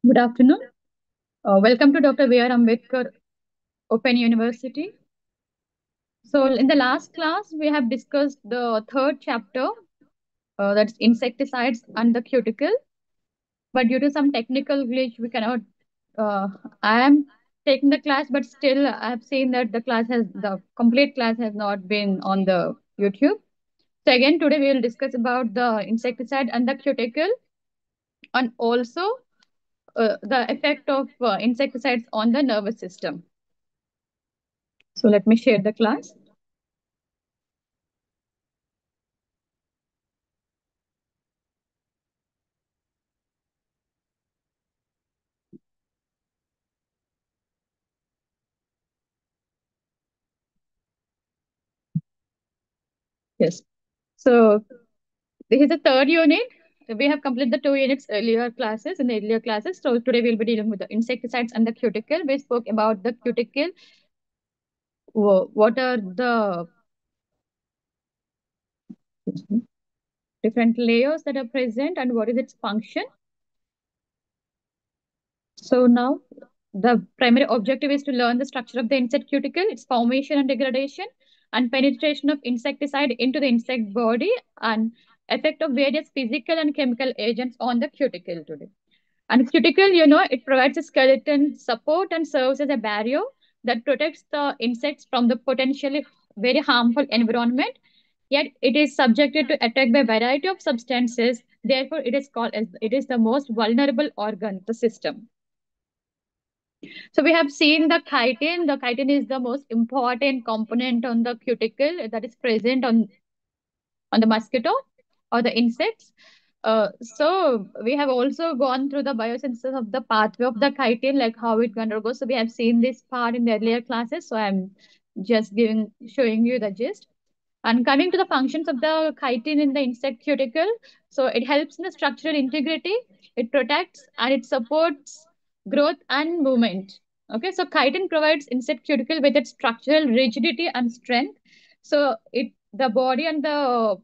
Good afternoon. Welcome to Dr. B.R. Ambedkar Open University. So, in the last class, we have discussed the third chapter, that's insecticides and the cuticle. But due to some technical glitch, we cannot. Uh, I am taking the class, but still, I have seen that the complete class has not been on the YouTube. So, again, today we will discuss about the insecticide and the cuticle, and also the effect of insecticides on the nervous system. So let me share the class. Yes. So this is the third unit. We have completed the 2 units earlier classes in the earlier classes. So today we'll be dealing with the insecticides and the cuticle. We spoke about the cuticle. What are the different layers that are present and what is its function? So now the primary objective is to learn the structure of the insect cuticle, its formation and degradation, and penetration of insecticide into the insect body, and effect of various physical and chemical agents on the cuticle today. And cuticle, it provides a skeleton support and serves as a barrier that protects the insects from the potentially very harmful environment. Yet it is subjected to attack by a variety of substances. Therefore, it is called as it is the most vulnerable organ, the system. So we have seen the chitin. The chitin is the most important component on the cuticle that is present on the mosquito or the insects. So we have also gone through the biosynthesis of the pathway of the chitin, like how it undergoes. So we have seen this part in the earlier classes. So I'm just showing you the gist. And coming to the functions of the chitin in the insect cuticle, so it helps in the structural integrity, it protects and it supports growth and movement. Okay, so chitin provides insect cuticle with its structural rigidity and strength. So the body and the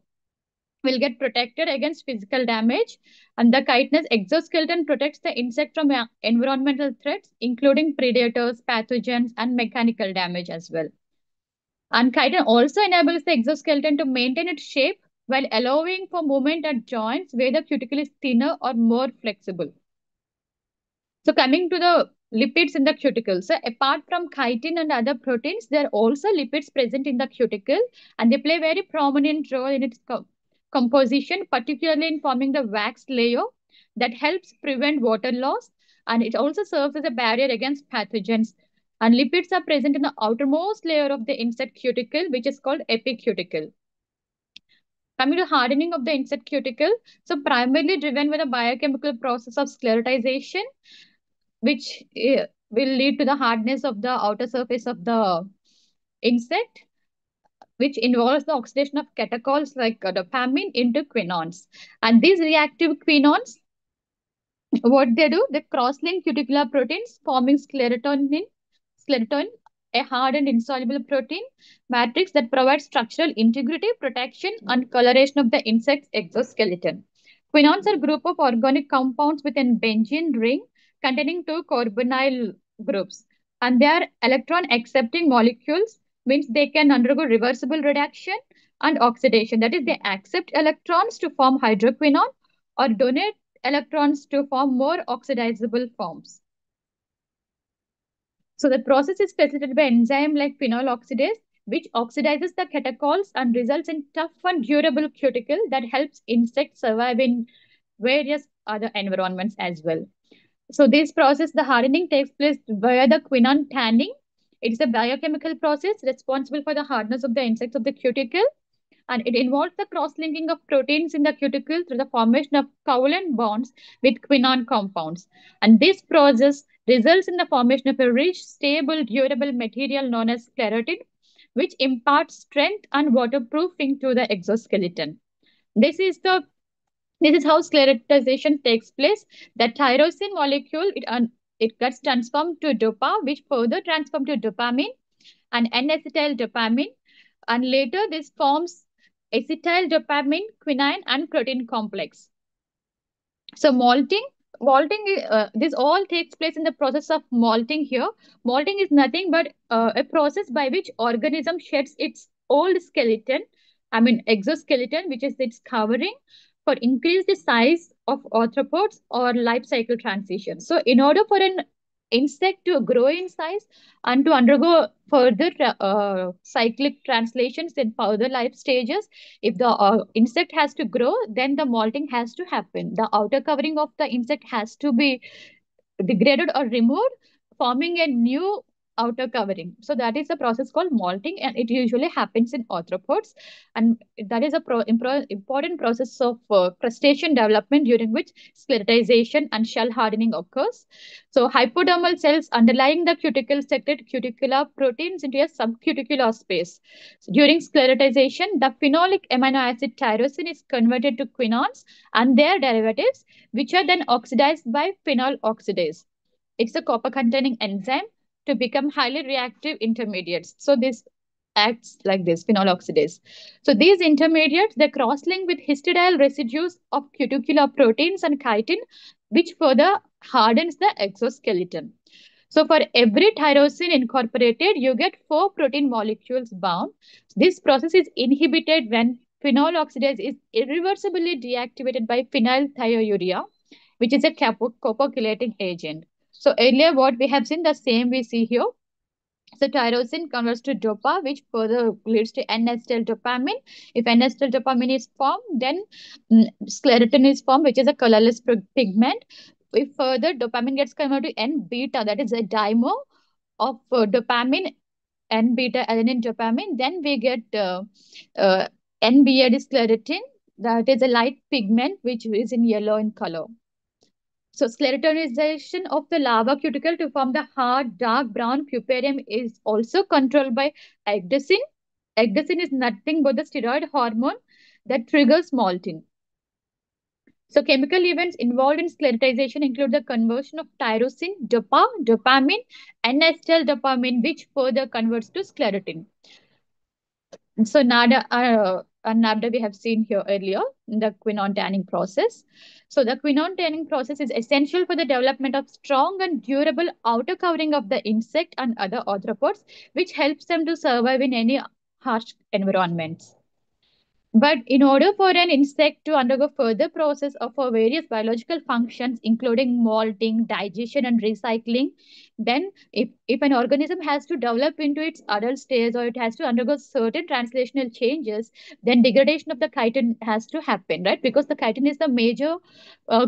will get protected against physical damage, and the chitinous exoskeleton protects the insect from environmental threats, including predators, pathogens, and mechanical damage as well. And chitin also enables the exoskeleton to maintain its shape while allowing for movement at joints where the cuticle is thinner or more flexible. So coming to the lipids in the cuticle. So apart from chitin and other proteins, there are also lipids present in the cuticle, and they play a very prominent role in its composition, particularly in forming the waxed layer that helps prevent water loss, and it also serves as a barrier against pathogens. And lipids are present in the outermost layer of the insect cuticle, which is called epicuticle. Coming to hardening of the insect cuticle, so primarily driven by the biochemical process of sclerotization, which will lead to the hardness of the outer surface of the insect, which involves the oxidation of catechol like dopamine into quinones. And these reactive quinones, what they do, they cross-link cuticular proteins forming sclerotin, a hard and insoluble protein matrix that provides structural integrity, protection, and coloration of the insect's exoskeleton. Quinones are a group of organic compounds within benzene ring containing two carbonyl groups, and they are electron-accepting molecules, means they can undergo reversible reduction and oxidation. That is, they accept electrons to form hydroquinone or donate electrons to form more oxidizable forms. So the process is facilitated by enzyme like phenol oxidase, which oxidizes the catechols and results in tough and durable cuticle that helps insects survive in various other environments as well. So this process, the hardening takes place via the quinone tanning. It's a biochemical process responsible for the hardness of the insects of the cuticle, and it involves the cross-linking of proteins in the cuticle through the formation of covalent bonds with quinone compounds. And this process results in the formation of a rich, stable, durable material known as sclerotin, which imparts strength and waterproofing to the exoskeleton. This is the this is how sclerotization takes place. The tyrosine molecule, it gets transformed to dopa, which further transformed to dopamine and N-acetyl dopamine, and later this forms acetyl dopamine, quinine, and protein complex. So malting Malting, this all takes place in the process of malting here. Malting is nothing but a process by which organism sheds its old skeleton, I mean exoskeleton, which is its covering, for increase the size of arthropods or life cycle transition. So in order for an insect to grow in size and to undergo further cyclic translations in further life stages, if the insect has to grow, then the molting has to happen. The outer covering of the insect has to be degraded or removed, forming a new outer covering. So that is a process called molting, and it usually happens in arthropods. And that is a important process of crustacean development during which sclerotization and shell hardening occurs. So hypodermal cells underlying the cuticle secrete cuticular proteins into a subcuticular space. So during sclerotization, the phenolic amino acid tyrosine is converted to quinones and their derivatives, which are then oxidized by phenol oxidase. It's a copper containing enzyme to become highly reactive intermediates. So this acts like this, phenol oxidase. So these intermediates, they cross-link with histidyl residues of cuticular proteins and chitin, which further hardens the exoskeleton. So for every tyrosine incorporated, you get 4 protein molecules bound. This process is inhibited when phenol oxidase is irreversibly deactivated by phenylthiourea, which is a copochelating agent. So earlier what we have seen, the same we see here. So tyrosine converts to dopa, which further leads to N-acetyl dopamine. If N-acetyl dopamine is formed, then sclerotin is formed, which is a colorless pigment. If further dopamine gets converted to N-beta, that is a dimer of dopamine, N-beta alanine dopamine, then we get N-beta sclerotin, that is a light pigment which is in yellow in color. So sclerotinization of the larva cuticle to form the hard, dark brown puparium is also controlled by ecdysone. Ecdysone is nothing but the steroid hormone that triggers molting. So chemical events involved in sclerotization include the conversion of tyrosine, dopamine, and acetyl dopamine, which further converts to sclerotin. So NADA and NABDA we have seen here earlier in the quinone tanning process. So the quinone tanning process is essential for the development of strong and durable outer covering of the insect and other arthropods, which helps them to survive in any harsh environments. But in order for an insect to undergo further process of for various biological functions, including molting, digestion, and recycling, then if an organism has to develop into its adult stage or it has to undergo certain translational changes, then degradation of the chitin has to happen, right? Because the chitin is the major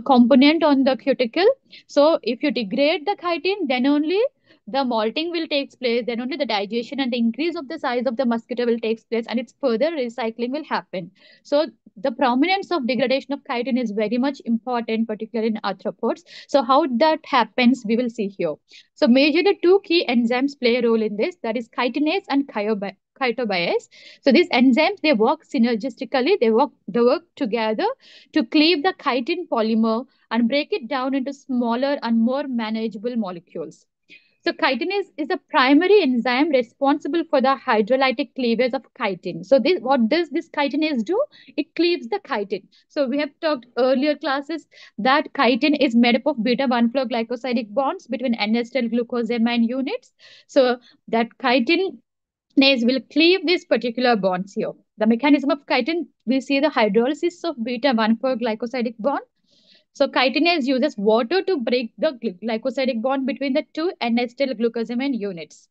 component on the cuticle. So if you degrade the chitin, then only the molting will take place, then only the digestion and the increase of the size of the mosquito will take place, and its further recycling will happen. So the prominence of degradation of chitin is very much important, particularly in arthropods. So how that happens, we will see here. So majorly two key enzymes play a role in this, that is chitinase and chitobiase. So these enzymes, they work synergistically, they work together to cleave the chitin polymer and break it down into smaller and more manageable molecules. So chitinase is the primary enzyme responsible for the hydrolytic cleavage of chitin. So this, what does this chitinase do? It cleaves the chitin. So we have talked earlier classes that chitin is made up of beta-1,4-glycosidic bonds between N-acetyl glucosamine units. So that chitinase will cleave these particular bonds here. The mechanism of chitin, we see the hydrolysis of beta-1,4-glycosidic bond. So chitinase uses water to break the glycosidic bond between the two N-acetyl glucosamine units.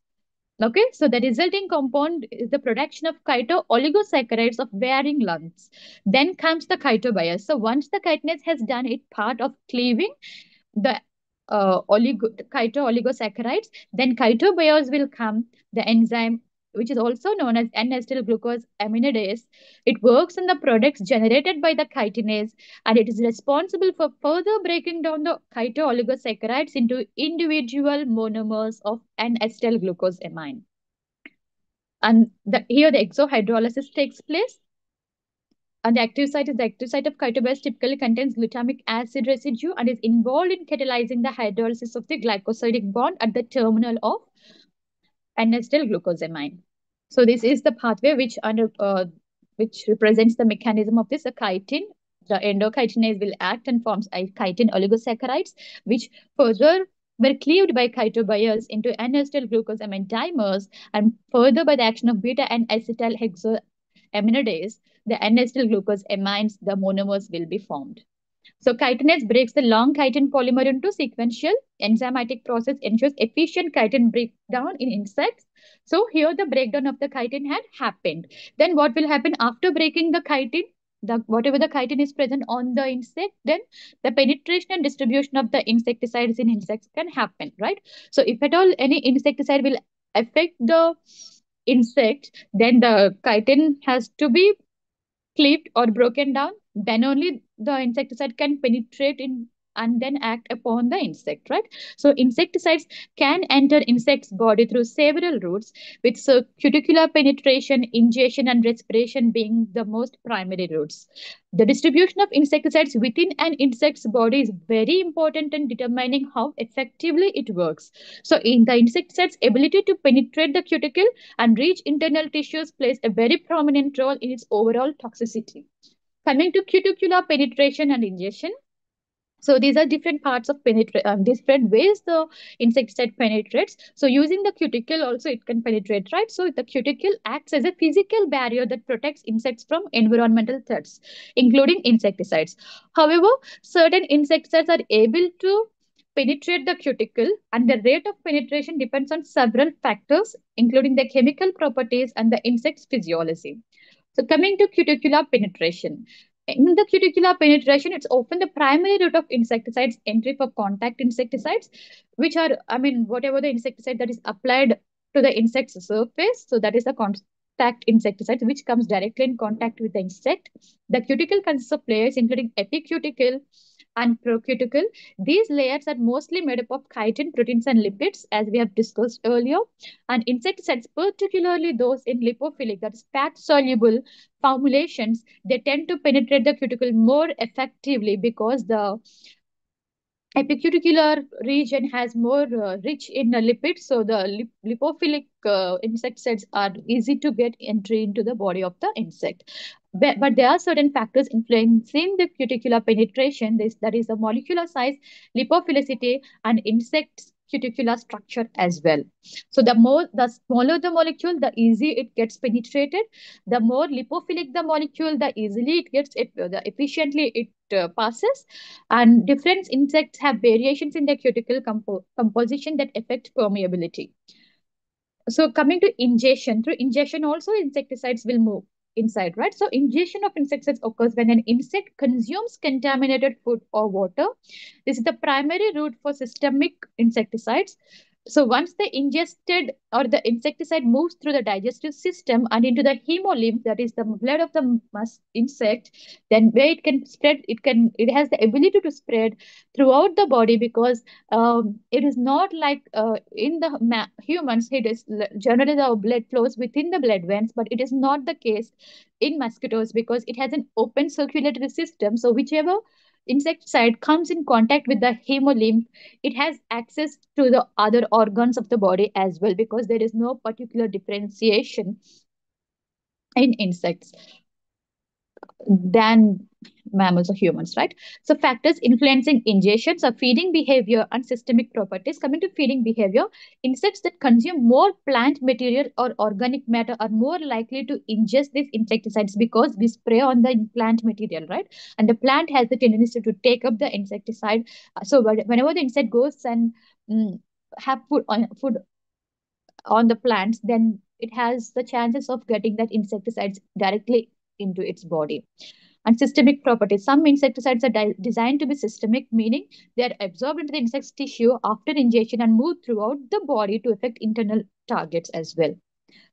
Okay, so the resulting compound is the production of chito-oligosaccharides of varying lengths. Then comes the chitobiase. So once the chitinase has done its part of cleaving the chito-oligosaccharides, then chitobiase will come, the enzyme which is also known as N-acetyl glucosaminidase. It works on the products generated by the chitinase, and it is responsible for further breaking down the chito-oligosaccharides into individual monomers of N-acetyl glucosamine. And here the exohydrolysis takes place. And the active site of chitobiase typically contains glutamic acid residue and is involved in catalyzing the hydrolysis of the glycosidic bond at the terminal of N-acetyl glucosamine. So this is the pathway which represents the mechanism of this chitin The endochitinase will act and forms chitin oligosaccharides, which further were cleaved by chitobuyers into N-acetyl glucosamine dimers, and further by the action of beta and acetyl hexoaminidase, the N-acetyl glucosamines, the monomers will be formed. So chitinase breaks the long chitin polymer into sequential enzymatic process ensures efficient chitin breakdown in insects. So here the breakdown of the chitin had happened. Then what will happen after breaking the chitin? The whatever the chitin is present on the insect, then the penetration and distribution of the insecticides in insects can happen, right? So if at all any insecticide will affect the insect, then the chitin has to be cleaved or broken down, then only the insecticide can penetrate in and then act upon the insect, right? So insecticides can enter insect's body through several routes, with cuticular penetration, ingestion, and respiration being the most primary routes. The distribution of insecticides within an insect's body is very important in determining how effectively it works. So, in the insecticide's ability to penetrate the cuticle and reach internal tissues plays a very prominent role in its overall toxicity. Coming to cuticular penetration and ingestion, so these are different parts of different ways the insecticide penetrates. So using the cuticle also it can penetrate, right? So the cuticle acts as a physical barrier that protects insects from environmental threats, including insecticides. However, certain insecticides are able to penetrate the cuticle, and the rate of penetration depends on several factors, including the chemical properties and the insect's physiology. So coming to cuticular penetration. In the cuticular penetration, it's often the primary route of insecticides entry for contact insecticides, which are, I mean, whatever the insecticide that is applied to the insect's surface. So that is the contact insecticide, which comes directly in contact with the insect. The cuticle consists of layers including epicuticle and procuticle. These layers are mostly made up of chitin, proteins, and lipids, as we have discussed earlier. And insecticides, particularly those in lipophilic, that is fat soluble formulations, they tend to penetrate the cuticle more effectively because the epicuticular region has more rich in lipids, so the lipophilic insecticides are easy to get entry into the body of the insect. But there are certain factors influencing the cuticular penetration. That is the molecular size, lipophilicity, and insect cuticular structure as well. So the smaller the molecule, the easy it gets penetrated. The more lipophilic the molecule, the easily it gets the efficiently it passes. And different insects have variations in their cuticle composition that affect permeability. So coming to ingestion, through ingestion also insecticides will move inside, right? So ingestion of insecticides occurs when an insect consumes contaminated food or water. This is the primary route for systemic insecticides. So once the ingested or the insecticide moves through the digestive system and into the hemolymph, that is the blood of the insect, then where it can spread, it has the ability to spread throughout the body, because it is not like in the humans, it is generally the blood flows within the blood veins, but it is not the case in mosquitoes because it has an open circulatory system. So whichever insecticide comes in contact with the hemolymph, it has access to the other organs of the body as well, because there is no particular differentiation in insects than mammals or humans, right? So factors influencing ingestions are feeding behavior and systemic properties. Coming to feeding behavior, insects that consume more plant material or organic matter are more likely to ingest these insecticides because we spray on the plant material, right? And the plant has the tendency to take up the insecticide. So whenever the insect goes and have food on the plants, then it has the chances of getting that insecticides directly into its body. And systemic properties. Some insecticides are designed to be systemic, meaning they are absorbed into the insect's tissue after ingestion and move throughout the body to affect internal targets as well.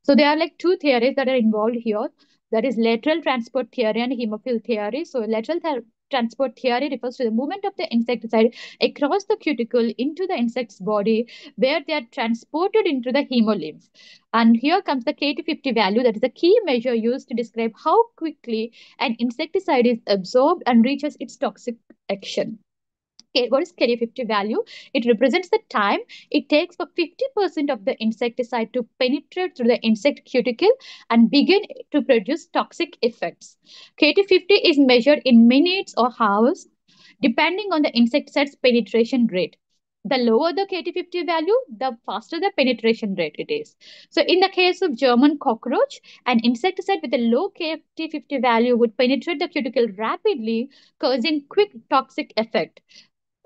So there are like two theories that are involved here. That is lateral transport theory and hemophil theory. So lateral transport theory refers to the movement of the insecticide across the cuticle into the insect's body, where they are transported into the hemolymph. And here comes the KT50 value, that is a key measure used to describe how quickly an insecticide is absorbed and reaches its toxic action. What is K50 value? It represents the time it takes for 50% of the insecticide to penetrate through the insect cuticle and begin to produce toxic effects. K50 is measured in minutes or hours depending on the insecticide's penetration rate. The lower the KT50 value, the faster the penetration rate it is. So, in the case of German cockroach, an insecticide with a low KT50 value would penetrate the cuticle rapidly, causing quick toxic effect.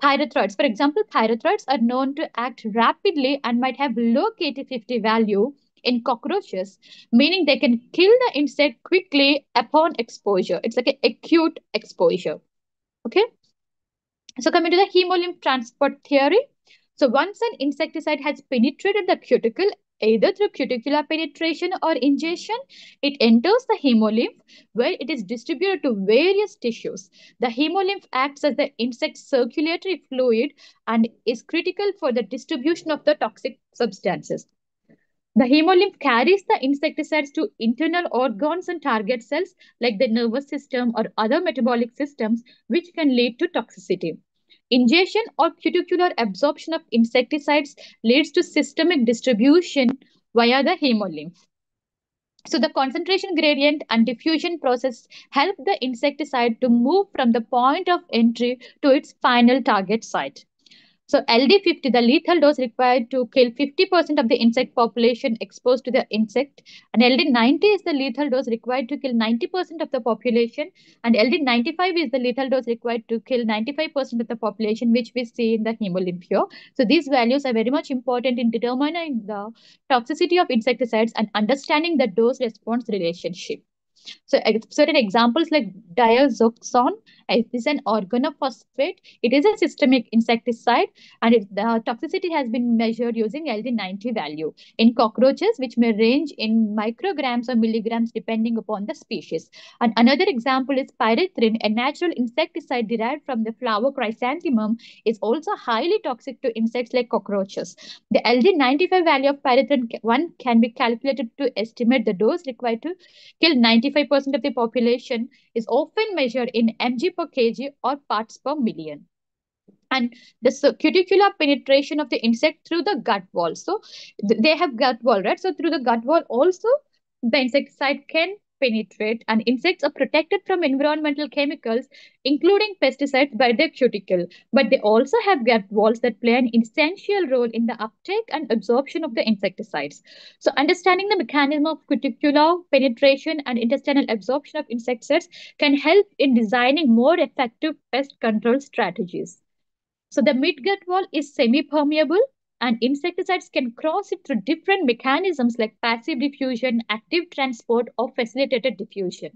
Pyrethroids, for example, pyrethroids are known to act rapidly and might have low KT50 value in cockroaches, meaning they can kill the insect quickly upon exposure. It's like an acute exposure. Okay. So coming to the hemolymph transport theory. So once an insecticide has penetrated the cuticle, either through cuticular penetration or ingestion, it enters the hemolymph where it is distributed to various tissues. The hemolymph acts as the insect's circulatory fluid and is critical for the distribution of the toxic substances. The hemolymph carries the insecticides to internal organs and target cells like the nervous system or other metabolic systems, which can lead to toxicity. Ingestion or cuticular absorption of insecticides leads to systemic distribution via the hemolymph. So the concentration gradient and diffusion process help the insecticide to move from the point of entry to its final target site. So LD50, the lethal dose required to kill 50% of the insect population exposed to the insect, and LD90 is the lethal dose required to kill 90% of the population, and LD95 is the lethal dose required to kill 95% of the population, which we see in the hemolymph here. So these values are very much important in determining the toxicity of insecticides and understanding the dose-response relationship. So certain examples like diazoxone is an organophosphate. It is a systemic insecticide and the toxicity has been measured using LD90 value in cockroaches, which may range in micrograms or milligrams depending upon the species. And another example is pyrethrin, a natural insecticide derived from the flower chrysanthemum, is also highly toxic to insects like cockroaches. The LD95 value of pyrethrin 1 can be calculated to estimate the dose required to kill 95% of the population is often measured in mg per kg or parts per million. And the cuticular penetration of the insect through the gut wall. So they have gut wall, right? So through the gut wall also the insecticide can penetrate, and insects are protected from environmental chemicals, including pesticides, by their cuticle. But they also have gut walls that play an essential role in the uptake and absorption of the insecticides. So understanding the mechanism of cuticular penetration and intestinal absorption of insecticides can help in designing more effective pest control strategies. So the midgut wall is semi-permeable and insecticides can cross it through different mechanisms like passive diffusion, active transport, or facilitated diffusion.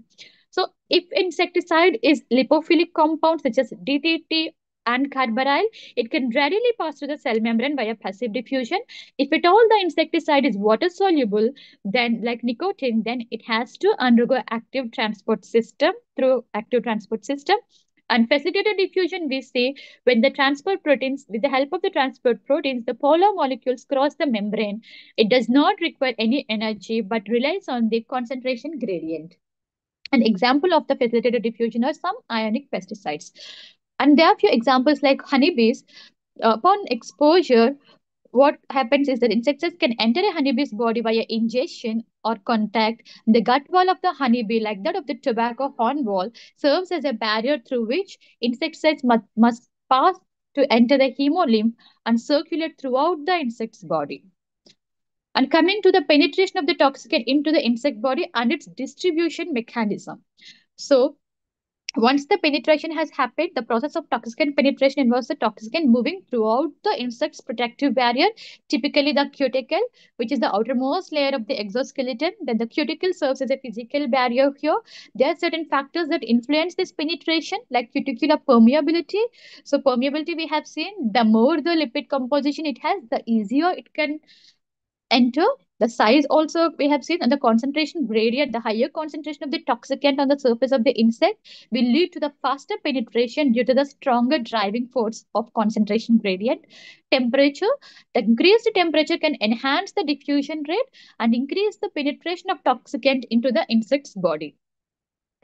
So if insecticide is lipophilic compound such as DDT and carbaryl, it can readily pass through the cell membrane via passive diffusion. If at all the insecticide is water soluble, then like nicotine, then it has to undergo active transport system through active transport system. And facilitated diffusion, we say when the transport proteins, with the help of the transport proteins, the polar molecules cross the membrane. It does not require any energy but relies on the concentration gradient. An example of the facilitated diffusion are some ionic pesticides. And there are few examples like honeybees. Upon exposure, what happens is that insecticides can enter a honeybee's body via ingestion or contact. The gut wall of the honeybee, like that of the tobacco horn wall, serves as a barrier through which insecticides must pass to enter the hemolymph and circulate throughout the insect's body. And coming to the penetration of the toxicant into the insect body and its distribution mechanism. So once the penetration has happened, the process of toxicant penetration involves the toxicant moving throughout the insect's protective barrier, typically the cuticle, which is the outermost layer of the exoskeleton. Then the cuticle serves as a physical barrier here. There are certain factors that influence this penetration, like cuticular permeability. So permeability we have seen, the more the lipid composition it has, the easier it can enter. The size also we have seen, and the concentration gradient, the higher concentration of the toxicant on the surface of the insect will lead to the faster penetration due to the stronger driving force of concentration gradient. Temperature, the increased temperature can enhance the diffusion rate and increase the penetration of toxicant into the insect's body.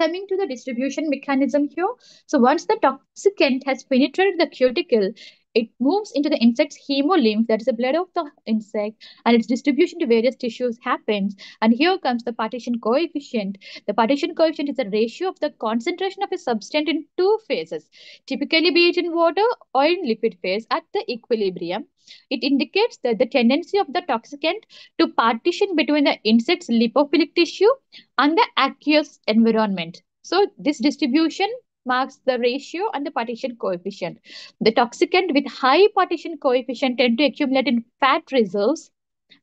Coming to the distribution mechanism here, so once the toxicant has penetrated the cuticle, it moves into the insect's hemolymph, that is the blood of the insect, and its distribution to various tissues happens. And here comes the partition coefficient. The partition coefficient is the ratio of the concentration of a substance in two phases, typically be it in water or in lipid phase at the equilibrium. It indicates that the tendency of the toxicant to partition between the insect's lipophilic tissue and the aqueous environment. So this distribution marks the ratio and the partition coefficient. The toxicant with high partition coefficient tend to accumulate in fat reserves,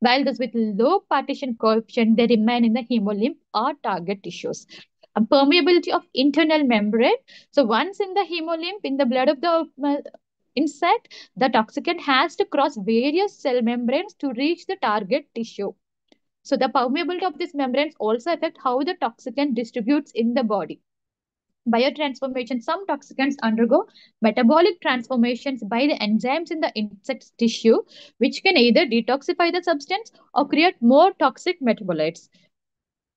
while those with low partition coefficient, they remain in the hemolymph or target tissues. And permeability of internal membrane. So once in the hemolymph, in the blood of the insect, the toxicant has to cross various cell membranes to reach the target tissue. So the permeability of these membranes also affect how the toxicant distributes in the body. Biotransformation, some toxicants undergo metabolic transformations by the enzymes in the insect's tissue, which can either detoxify the substance or create more toxic metabolites.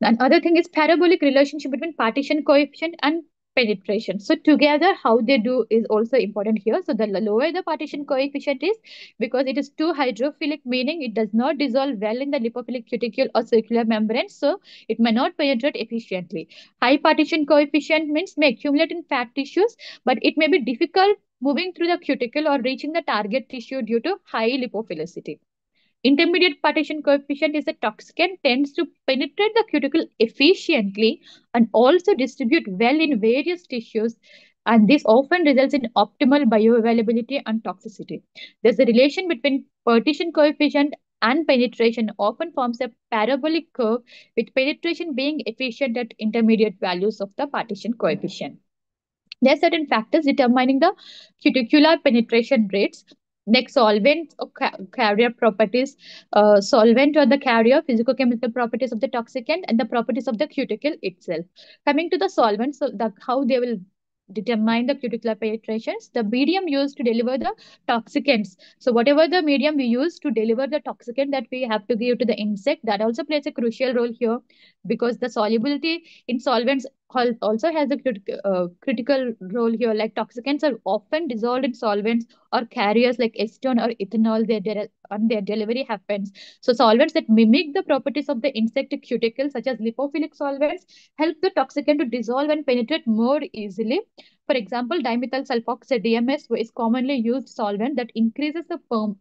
Another thing is parabolic relationship between partition coefficient and penetration. So together, how they do is also important here. So the lower the partition coefficient is, because it is too hydrophilic, meaning it does not dissolve well in the lipophilic cuticle or circular membrane, so it may not penetrate efficiently. High partition coefficient means may accumulate in fat tissues, but it may be difficult moving through the cuticle or reaching the target tissue due to high lipophilicity. Intermediate partition coefficient is a toxicant tends to penetrate the cuticle efficiently and also distribute well in various tissues, and this often results in optimal bioavailability and toxicity. There's a relation between partition coefficient and penetration often forms a parabolic curve, with penetration being efficient at intermediate values of the partition coefficient. There are certain factors determining the cuticular penetration rates. Next, solvent or carrier properties. Solvent or the carrier, physicochemical properties of the toxicant, and the properties of the cuticle itself. Coming to the solvent, so how they will determine the cuticular penetrations, the medium used to deliver the toxicants. So whatever the medium we use to deliver the toxicant that we have to give to the insect, that also plays a crucial role here, because the solubility in solvents also has a critical role here. Like toxicants are often dissolved in solvents or carriers like acetone or ethanol. And their delivery happens. So solvents that mimic the properties of the insect cuticle, such as lipophilic solvents, help the toxicant to dissolve and penetrate more easily. For example, dimethyl sulfoxide (DMS) is commonly used solvent that increases the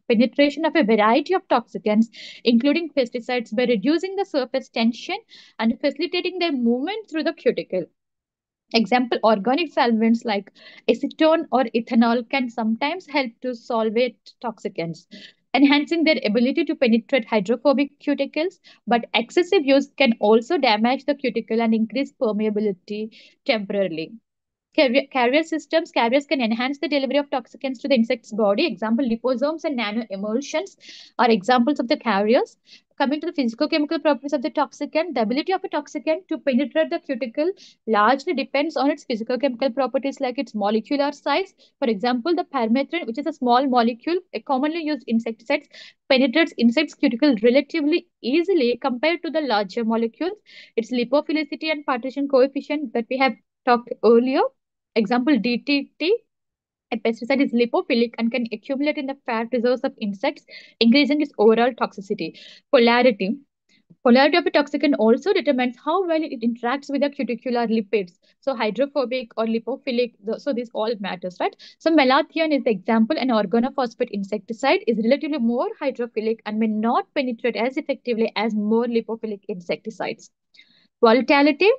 penetration of a variety of toxicants, including pesticides, by reducing the surface tension and facilitating their movement through the cuticle. Example, organic solvents like acetone or ethanol can sometimes help to solvate toxicants, enhancing their ability to penetrate hydrophobic cuticles, but excessive use can also damage the cuticle and increase permeability temporarily. Carrier systems, carriers can enhance the delivery of toxicants to the insect's body. Example, liposomes and nanoemulsions are examples of the carriers. Coming to the physicochemical properties of the toxicant, the ability of a toxicant to penetrate the cuticle largely depends on its physicochemical properties like its molecular size. For example, the permethrin, which is a small molecule, a commonly used insecticides, penetrates insect's cuticle relatively easily compared to the larger molecules. Its lipophilicity and partition coefficient that we have talked earlier. Example, DDT, a pesticide, is lipophilic and can accumulate in the fat reserves of insects, increasing its overall toxicity. Polarity. Polarity of a toxicant also determines how well it interacts with the cuticular lipids. So hydrophobic or lipophilic, so this all matters, right? So malathion is the example. An organophosphate insecticide is relatively more hydrophilic and may not penetrate as effectively as more lipophilic insecticides. Volatility.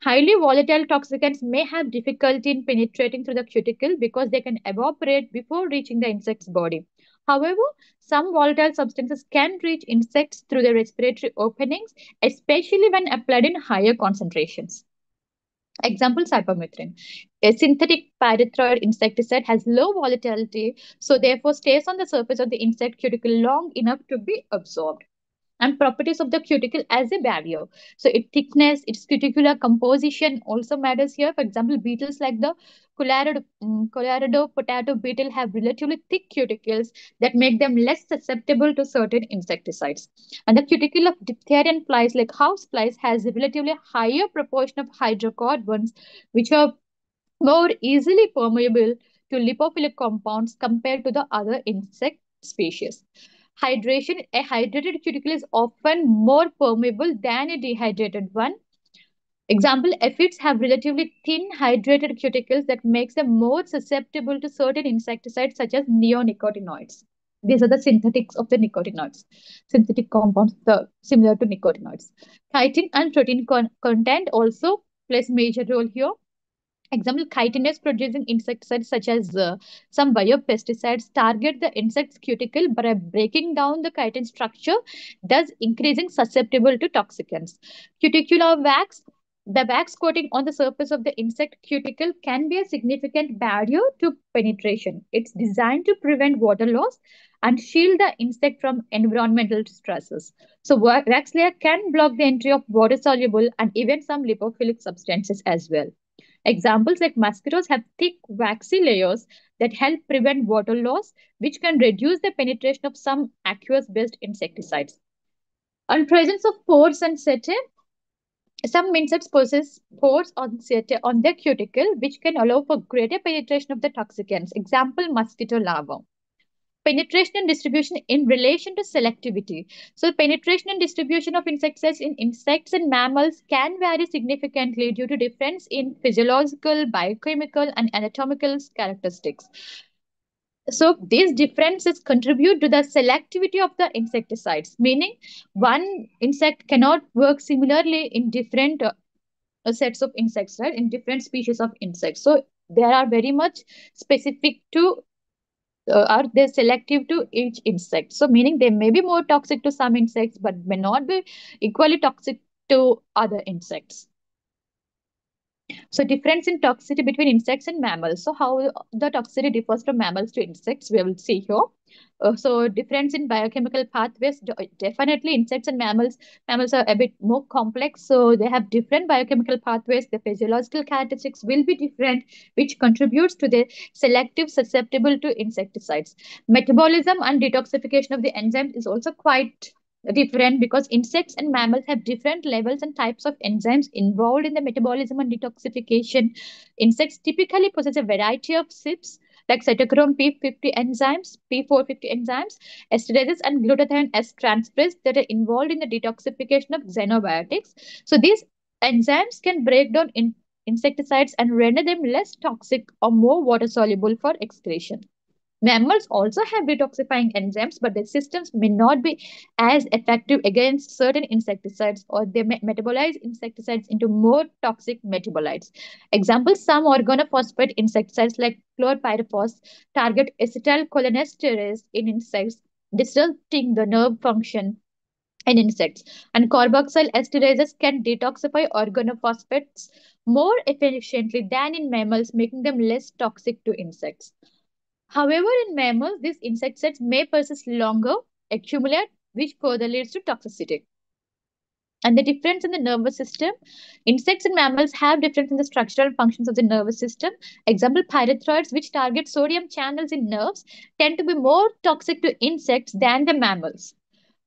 Highly volatile toxicants may have difficulty in penetrating through the cuticle because they can evaporate before reaching the insect's body. However, some volatile substances can reach insects through the respiratory openings, especially when applied in higher concentrations. Example, cypermethrin. A synthetic pyrethroid insecticide has low volatility, so therefore stays on the surface of the insect cuticle long enough to be absorbed. and properties of the cuticle as a barrier. So its thickness, its cuticular composition also matters here. For example, beetles like the Colorado potato beetle have relatively thick cuticles that make them less susceptible to certain insecticides. And the cuticle of diphtherian flies like house flies has a relatively higher proportion of hydrocarbons, which are more easily permeable to lipophilic compounds compared to the other insect species. Hydration, a hydrated cuticle is often more permeable than a dehydrated one. Example, aphids have relatively thin hydrated cuticles that makes them more susceptible to certain insecticides such as neonicotinoids. These are the synthetics of the nicotinoids, synthetic compounds similar to nicotinoids. Chitin and protein content also plays major role here. Example, chitinase producing insecticides such as some biopesticides target the insect's cuticle by breaking down the chitin structure, thus increasing susceptible to toxicants. Cuticular wax, the wax coating on the surface of the insect cuticle can be a significant barrier to penetration. It's designed to prevent water loss and shield the insect from environmental stresses. So wax layer can block the entry of water soluble and even some lipophilic substances as well. Examples like mosquitoes have thick, waxy layers that help prevent water loss, which can reduce the penetration of some aqueous based insecticides. And presence of pores and setae. Some insects possess pores on setae on their cuticle, which can allow for greater penetration of the toxicants. Example, mosquito larvae. Penetration and distribution in relation to selectivity. So, penetration and distribution of insecticides in insects and mammals can vary significantly due to difference in physiological, biochemical, and anatomical characteristics. So, these differences contribute to the selectivity of the insecticides, meaning one insect cannot work similarly in different sets of insects, right? In different species of insects. So, they are very much specific to are they selective to each insect, so meaning they may be more toxic to some insects but may not be equally toxic to other insects. So difference in toxicity between insects and mammals. So how the toxicity differs from mammals to insects, we will see here. So difference in biochemical pathways, definitely insects and mammals are a bit more complex. So they have different biochemical pathways. The physiological characteristics will be different, which contributes to the selective susceptible to insecticides. Metabolism and detoxification of the enzymes is also quite different because insects and mammals have different levels and types of enzymes involved in the metabolism and detoxification. Insects typically possess a variety of CYPs like cytochrome P50 enzymes, P450 enzymes, esterases, and glutathione S transferase that are involved in the detoxification of xenobiotics. So these enzymes can break down insecticides and render them less toxic or more water soluble for excretion. Mammals also have detoxifying enzymes, but their systems may not be as effective against certain insecticides, or they may metabolize insecticides into more toxic metabolites. Examples, some organophosphate insecticides like chlorpyrifos target acetylcholinesterase in insects, disrupting the nerve function in insects. And carboxyl esterases can detoxify organophosphates more efficiently than in mammals, making them less toxic to insects. However, in mammals, these insecticides may persist longer, accumulate, which further leads to toxicity. And the difference in the nervous system. Insects and mammals have difference in the structural functions of the nervous system. Example, pyrethroids, which target sodium channels in nerves, tend to be more toxic to insects than the mammals.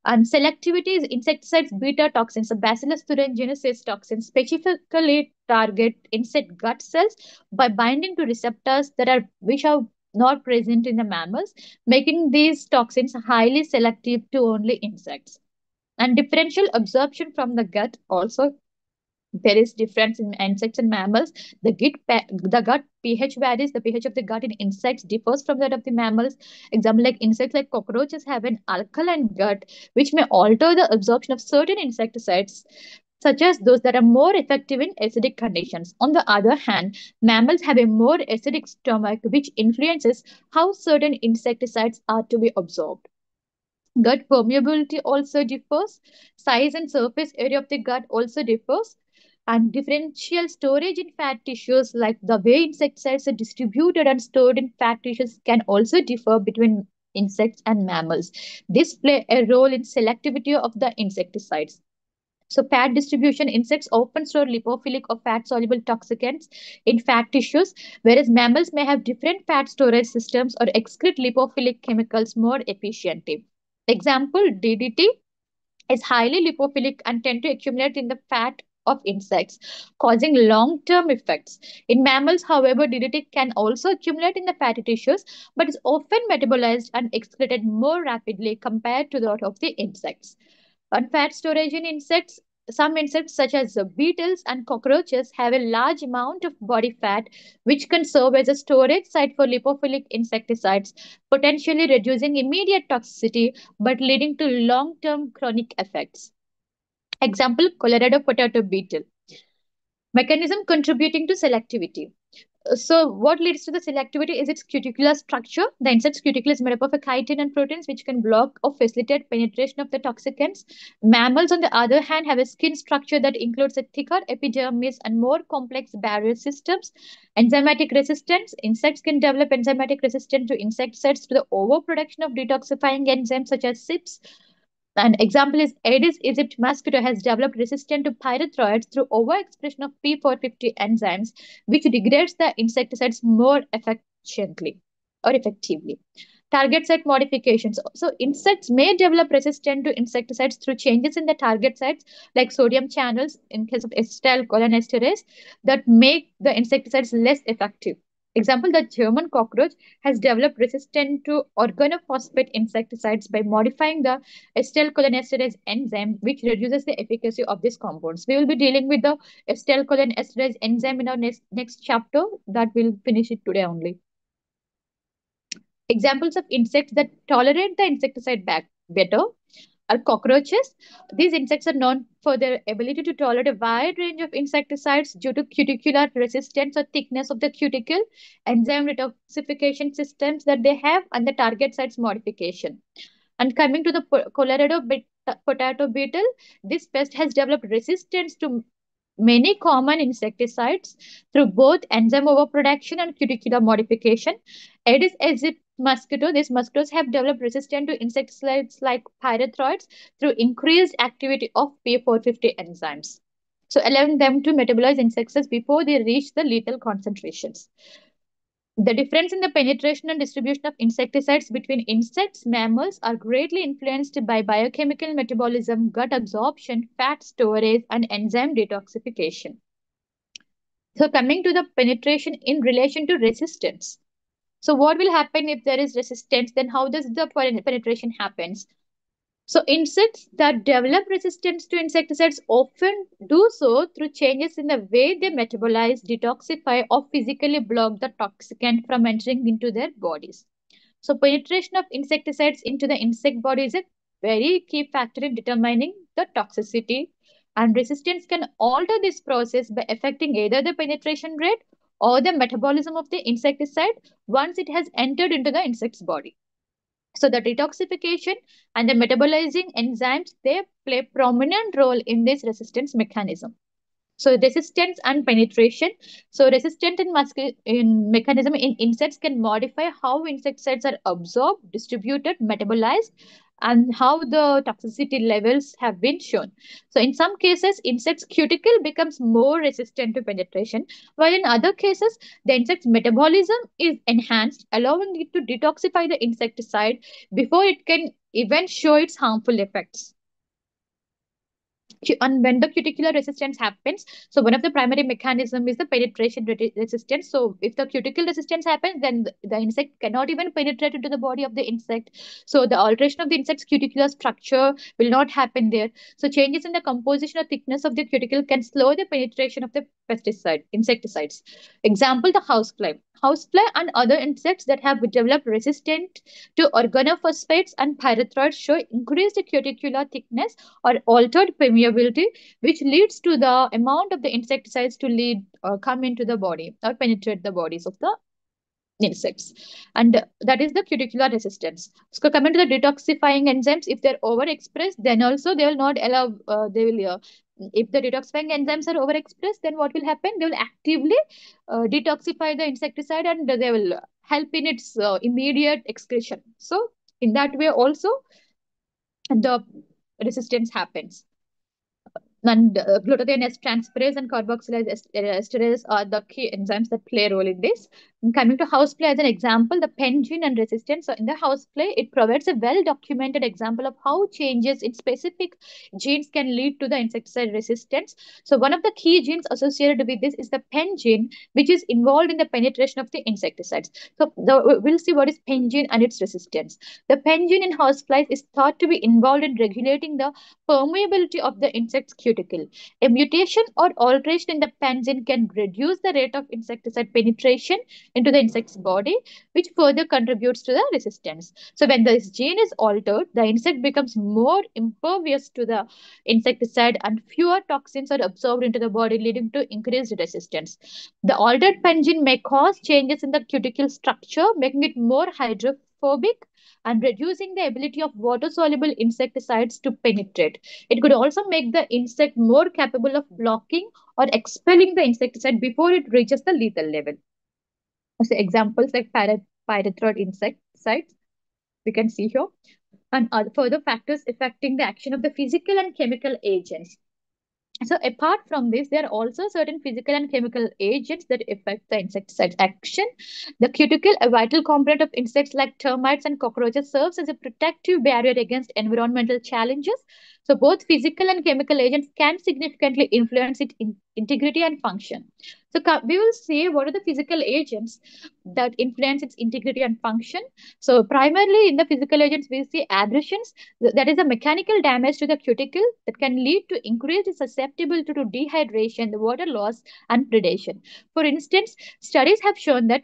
And selectivity is insecticides beta toxins, so Bacillus thuringiensis toxins specifically target insect gut cells by binding to receptors that are which are not present in the mammals, making these toxins highly selective to only insects. And differential absorption from the gut also, there is difference in insects and mammals. The gut pH varies. The pH of the gut in insects differs from that of the mammals. Example, like insects like cockroaches have an alkaline gut, which may alter the absorption of certain insecticides, such as those that are more effective in acidic conditions. On the other hand, mammals have a more acidic stomach, which influences how certain insecticides are to be absorbed. Gut permeability also differs. Size and surface area of the gut also differs. And differential storage in fat tissues, like the way insecticides are distributed and stored in fat tissues, can also differ between insects, and mammals. This play a role in selectivity of the insecticides. So, fat distribution, insects often store lipophilic or fat soluble toxicants in fat tissues, whereas mammals may have different fat storage systems or excrete lipophilic chemicals more efficiently. Example, DDT is highly lipophilic and tend to accumulate in the fat of insects, causing long-term effects. In mammals, however, DDT can also accumulate in the fatty tissues, but is often metabolized and excreted more rapidly compared to that of the insects. On fat storage in insects, some insects such as beetles and cockroaches have a large amount of body fat, which can serve as a storage site for lipophilic insecticides, potentially reducing immediate toxicity but leading to long-term chronic effects. Example, Colorado potato beetle. Mechanism contributing to selectivity. So, what leads to the selectivity is its cuticular structure. The insect's cuticle is made up of a chitin and proteins which can block or facilitate penetration of the toxicants. Mammals, on the other hand, have a skin structure that includes a thicker epidermis and more complex barrier systems. Enzymatic resistance. Insects can develop enzymatic resistance to insecticides through the overproduction of detoxifying enzymes such as CYPs. An example is Aedes aegypti mosquito has developed resistance to pyrethroids through overexpression of P450 enzymes, which degrades the insecticides more efficiently or effectively. Target site modifications. So, insects may develop resistance to insecticides through changes in the target sites, like sodium channels in case of acetylcholinesterase, that make the insecticides less effective. Example, the German cockroach has developed resistance to organophosphate insecticides by modifying the acetylcholinesterase enzyme, which reduces the efficacy of these compounds. We will be dealing with the acetylcholinesterase enzyme in our next chapter. That will finish it today only. Examples of insects that tolerate the insecticide back better are cockroaches. These insects are known for their ability to tolerate a wide range of insecticides due to cuticular resistance or thickness of the cuticle, enzyme detoxification systems that they have, and the target sites modification. And coming to the Colorado potato beetle, this pest has developed resistance to many common insecticides through both enzyme overproduction and cuticular modification. Aedes aegypti mosquito, these mosquitoes have developed resistance to insecticides like pyrethroids through increased activity of P450 enzymes. So allowing them to metabolize insecticides before they reach the lethal concentrations. The difference in the penetration and distribution of insecticides between insects, mammals are greatly influenced by biochemical metabolism, gut absorption, fat storage, and enzyme detoxification. So, coming to the penetration in relation to resistance. So, what will happen if there is resistance? Then, how does the penetration happens? So, insects that develop resistance to insecticides often do so through changes in the way they metabolize, detoxify, or physically block the toxicant from entering into their bodies. So, penetration of insecticides into the insect body is a very key factor in determining the toxicity. And resistance can alter this process by affecting either the penetration rate or the metabolism of the insecticide once it has entered into the insect's body. So the detoxification and the metabolizing enzymes, they play prominent role in this resistance mechanism. So resistance and penetration. So resistant in mechanism in insects can modify how insecticides are absorbed, distributed, metabolized, and how the toxicity levels have been shown. So in some cases, insect's cuticle becomes more resistant to penetration, while in other cases, the insect's metabolism is enhanced, allowing it to detoxify the insecticide before it can even show its harmful effects. And when the cuticular resistance happens, so one of the primary mechanism is the penetration resistance. So if the cuticle resistance happens, then the insect cannot even penetrate into the body of the insect. So the alteration of the insect's cuticular structure will not happen there. So changes in the composition or thickness of the cuticle can slow the penetration of the insecticides. Example, the housefly. Housefly and other insects that have developed resistant to organophosphates and pyrethroids show increased cuticular thickness or altered permeability, which leads to the amount of the insecticides to lead or come into the body or penetrate the bodies of the insects. And that is the cuticular resistance. So coming to the detoxifying enzymes, if they're overexpressed, then also they will not allow, if the detoxifying enzymes are overexpressed, then what will happen? They will actively detoxify the insecticide and they will help in its immediate excretion. So In that way also, the resistance happens. And glutathione transferase and carboxylase esterase are the key enzymes that play a role in this. And coming to housefly as an example, the pen gene and resistance. So in the housefly, it provides a well-documented example of how changes in specific genes can lead to the insecticide resistance. So one of the key genes associated with this is the pen gene, which is involved in the penetration of the insecticides. So we'll see what is pen gene and its resistance. The pen gene in houseflies is thought to be involved in regulating the permeability of the insect's cuticle. A mutation or alteration in the pangene can reduce the rate of insecticide penetration into the insect's body, which further contributes to the resistance. So when this gene is altered, the insect becomes more impervious to the insecticide and fewer toxins are absorbed into the body, leading to increased resistance. The altered pangene may cause changes in the cuticle structure, making it more hydrophobic and reducing the ability of water-soluble insecticides to penetrate. It could also make the insect more capable of blocking or expelling the insecticide before it reaches the lethal level. So examples like pyrethroid insecticides we can see here, and other further factors affecting the action of the physical and chemical agents. So apart from this, there are also certain physical and chemical agents that affect the insecticide action. The cuticle, a vital component of insects like termites and cockroaches, serves as a protective barrier against environmental challenges. So both physical and chemical agents can significantly influence its integrity and function. So we will see what are the physical agents that influence its integrity and function. So primarily in the physical agents, we see abrasions, that is a mechanical damage to the cuticle that can lead to increased susceptibility to dehydration, the water loss, and predation. For instance, studies have shown that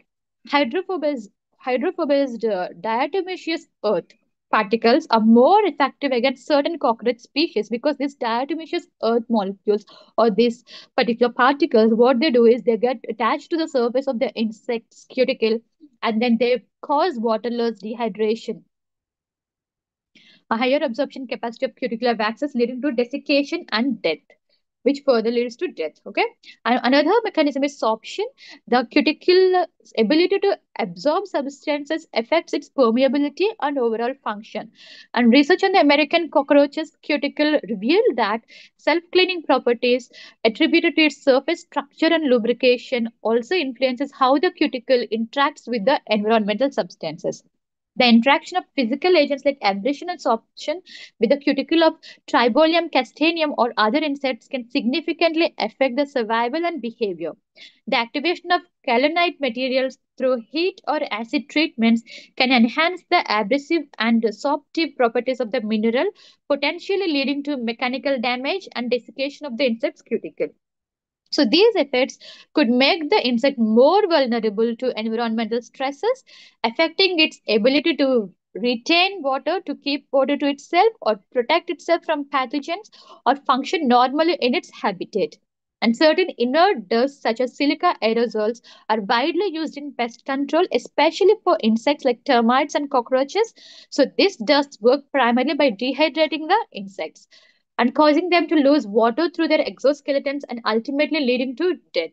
hydrophobized diatomaceous earth particles are more effective against certain cockroach species because these diatomaceous earth molecules or these particular particles, what they do is they get attached to the surface of the insect's cuticle and then they cause water loss, dehydration, a higher absorption capacity of cuticular waxes leading to desiccation and death, which further leads to death. Okay. And another mechanism is sorption. The cuticle ability to absorb substances affects its permeability and overall function. And research on the American cockroach's cuticle revealed that self-cleaning properties attributed to its surface structure and lubrication also influences how the cuticle interacts with the environmental substances. The interaction of physical agents like abrasion and sorption with the cuticle of Tribolium castaneum or other insects can significantly affect the survival and behavior. The activation of kaolinite materials through heat or acid treatments can enhance the abrasive and sorptive properties of the mineral, potentially leading to mechanical damage and desiccation of the insect's cuticle. So these effects could make the insect more vulnerable to environmental stresses, affecting its ability to retain water, to keep water to itself, or protect itself from pathogens, or function normally in its habitat. And certain inert dusts, such as silica aerosols, are widely used in pest control, especially for insects like termites and cockroaches. So, these dusts work primarily by dehydrating the insects and causing them to lose water through their exoskeletons and ultimately leading to death.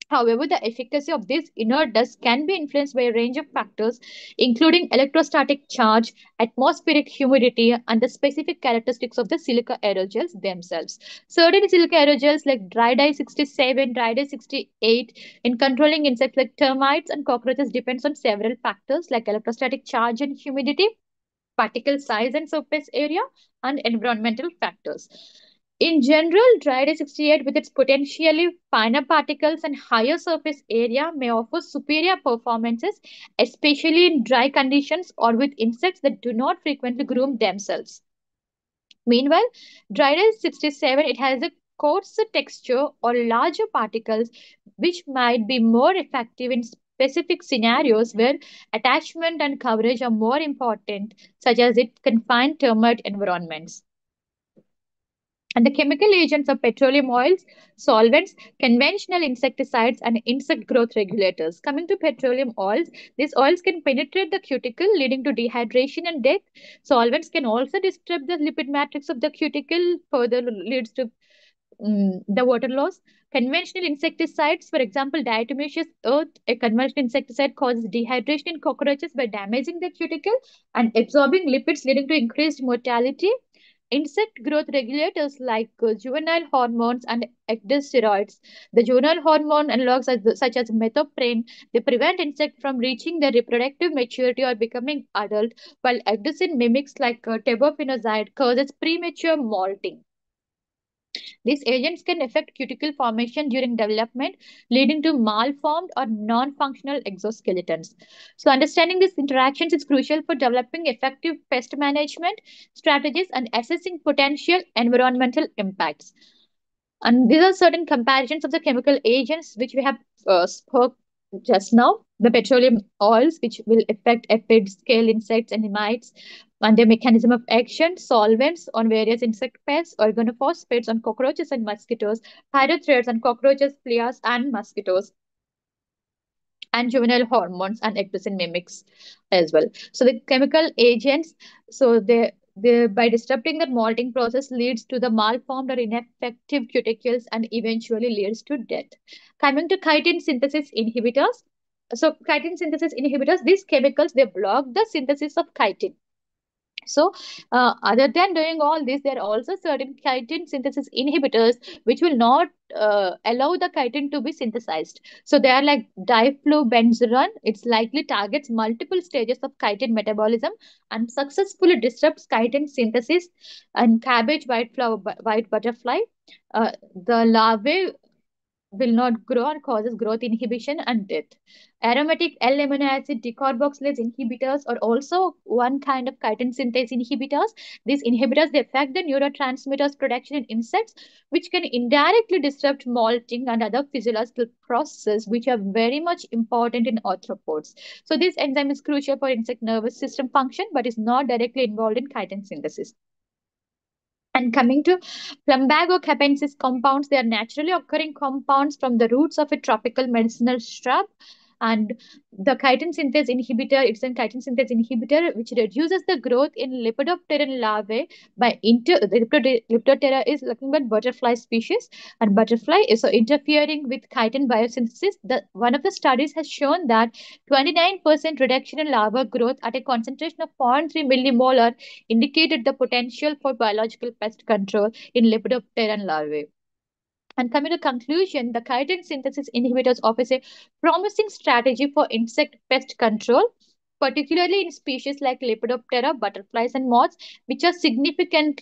However, the efficacy of these inert dusts can be influenced by a range of factors, including electrostatic charge, atmospheric humidity, and the specific characteristics of the silica aerosols themselves. Certain silica aerosols like dry dye 67, dry dye 68 in controlling insects like termites and cockroaches depends on several factors like electrostatic charge and humidity, particle size and surface area, and environmental factors. In general, dry day 68 with its potentially finer particles and higher surface area may offer superior performances, especially in dry conditions or with insects that do not frequently groom themselves. Meanwhile, dry day 67, it has a coarser texture or larger particles, which might be more effective in specific scenarios where attachment and coverage are more important, such as in confined termite environments. And the chemical agents are petroleum oils, solvents, conventional insecticides, and insect growth regulators. Coming to petroleum oils, these oils can penetrate the cuticle, leading to dehydration and death. Solvents can also disrupt the lipid matrix of the cuticle, further leads to the water loss. Conventional insecticides, for example, diatomaceous earth, a conventional insecticide causes dehydration in cockroaches by damaging the cuticle and absorbing lipids, leading to increased mortality. Insect growth regulators like juvenile hormones and ecdysteroids. The juvenile hormone analogs such as methoprene, they prevent insect from reaching their reproductive maturity or becoming adult, while ecdysine mimics like terbinafine causes premature molting. These agents can affect cuticle formation during development, leading to malformed or non-functional exoskeletons. So, understanding these interactions is crucial for developing effective pest management strategies and assessing potential environmental impacts. And these are certain comparisons of the chemical agents which we have spoke just now. The petroleum oils, which will affect aphids, scale insects, and mites, and their mechanism of action, solvents on various insect pests, organophosphates on cockroaches and mosquitoes, pyrethroids on cockroaches, fleas, and mosquitoes, and juvenile hormones and ectosin mimics as well. So the chemical agents, so they by disrupting the molting process leads to the malformed or ineffective cuticles and eventually leads to death. Coming to chitin synthesis inhibitors. So chitin synthesis inhibitors, these chemicals they block the synthesis of chitin. So, other than doing all this, there are also certain chitin synthesis inhibitors which will not allow the chitin to be synthesized. So, they are like diflubenzuron. It's likely targets multiple stages of chitin metabolism and successfully disrupts chitin synthesis and cabbage white butterfly. The larvae will not grow and causes growth inhibition and death. Aromatic L-amino acid decarboxylase inhibitors are also one kind of chitin synthase inhibitors. These inhibitors they affect the neurotransmitters production in insects, which can indirectly disrupt molting and other physiological processes, which are very much important in arthropods. So this enzyme is crucial for insect nervous system function, but is not directly involved in chitin synthesis. And coming to plumbago capensis compounds, they are naturally occurring compounds from the roots of a tropical medicinal shrub. And the chitin synthase inhibitor, it's a chitin synthase inhibitor which reduces the growth in Lepidopteran larvae by Lepidoptera is nothing but butterfly species, and butterfly is so interfering with chitin biosynthesis. The one of the studies has shown that 29% reduction in larva growth at a concentration of 0.3 millimolar indicated the potential for biological pest control in Lepidopteran larvae. And coming to conclusion, the chitin synthesis inhibitors offers a promising strategy for insect pest control, particularly in species like Lepidoptera, butterflies, and moths, which are significant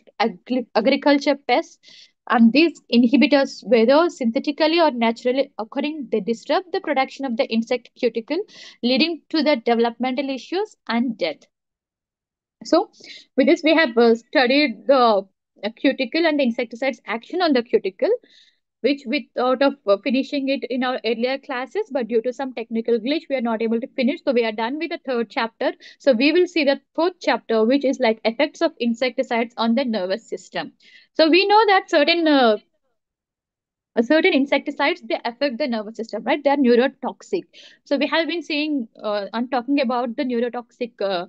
agriculture pests. And these inhibitors, whether synthetically or naturally occurring, they disrupt the production of the insect cuticle, leading to the developmental issues and death. So, with this, we have studied the cuticle and the insecticide's action on the cuticle, which we thought of finishing it in our earlier classes, but due to some technical glitch, we are not able to finish. So, we are done with the third chapter. So, we will see the fourth chapter, which is like effects of insecticides on the nervous system. So, we know that certain insecticides they affect the nervous system, right? They are neurotoxic. So, we have been seeing and talking about the neurotoxic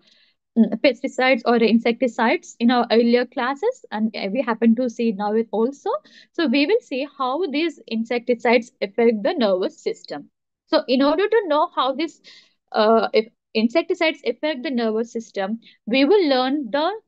pesticides or insecticides in our earlier classes, and we happen to see now it also. So we will see how these insecticides affect the nervous system. So in order to know how this if insecticides affect the nervous system, we will learn the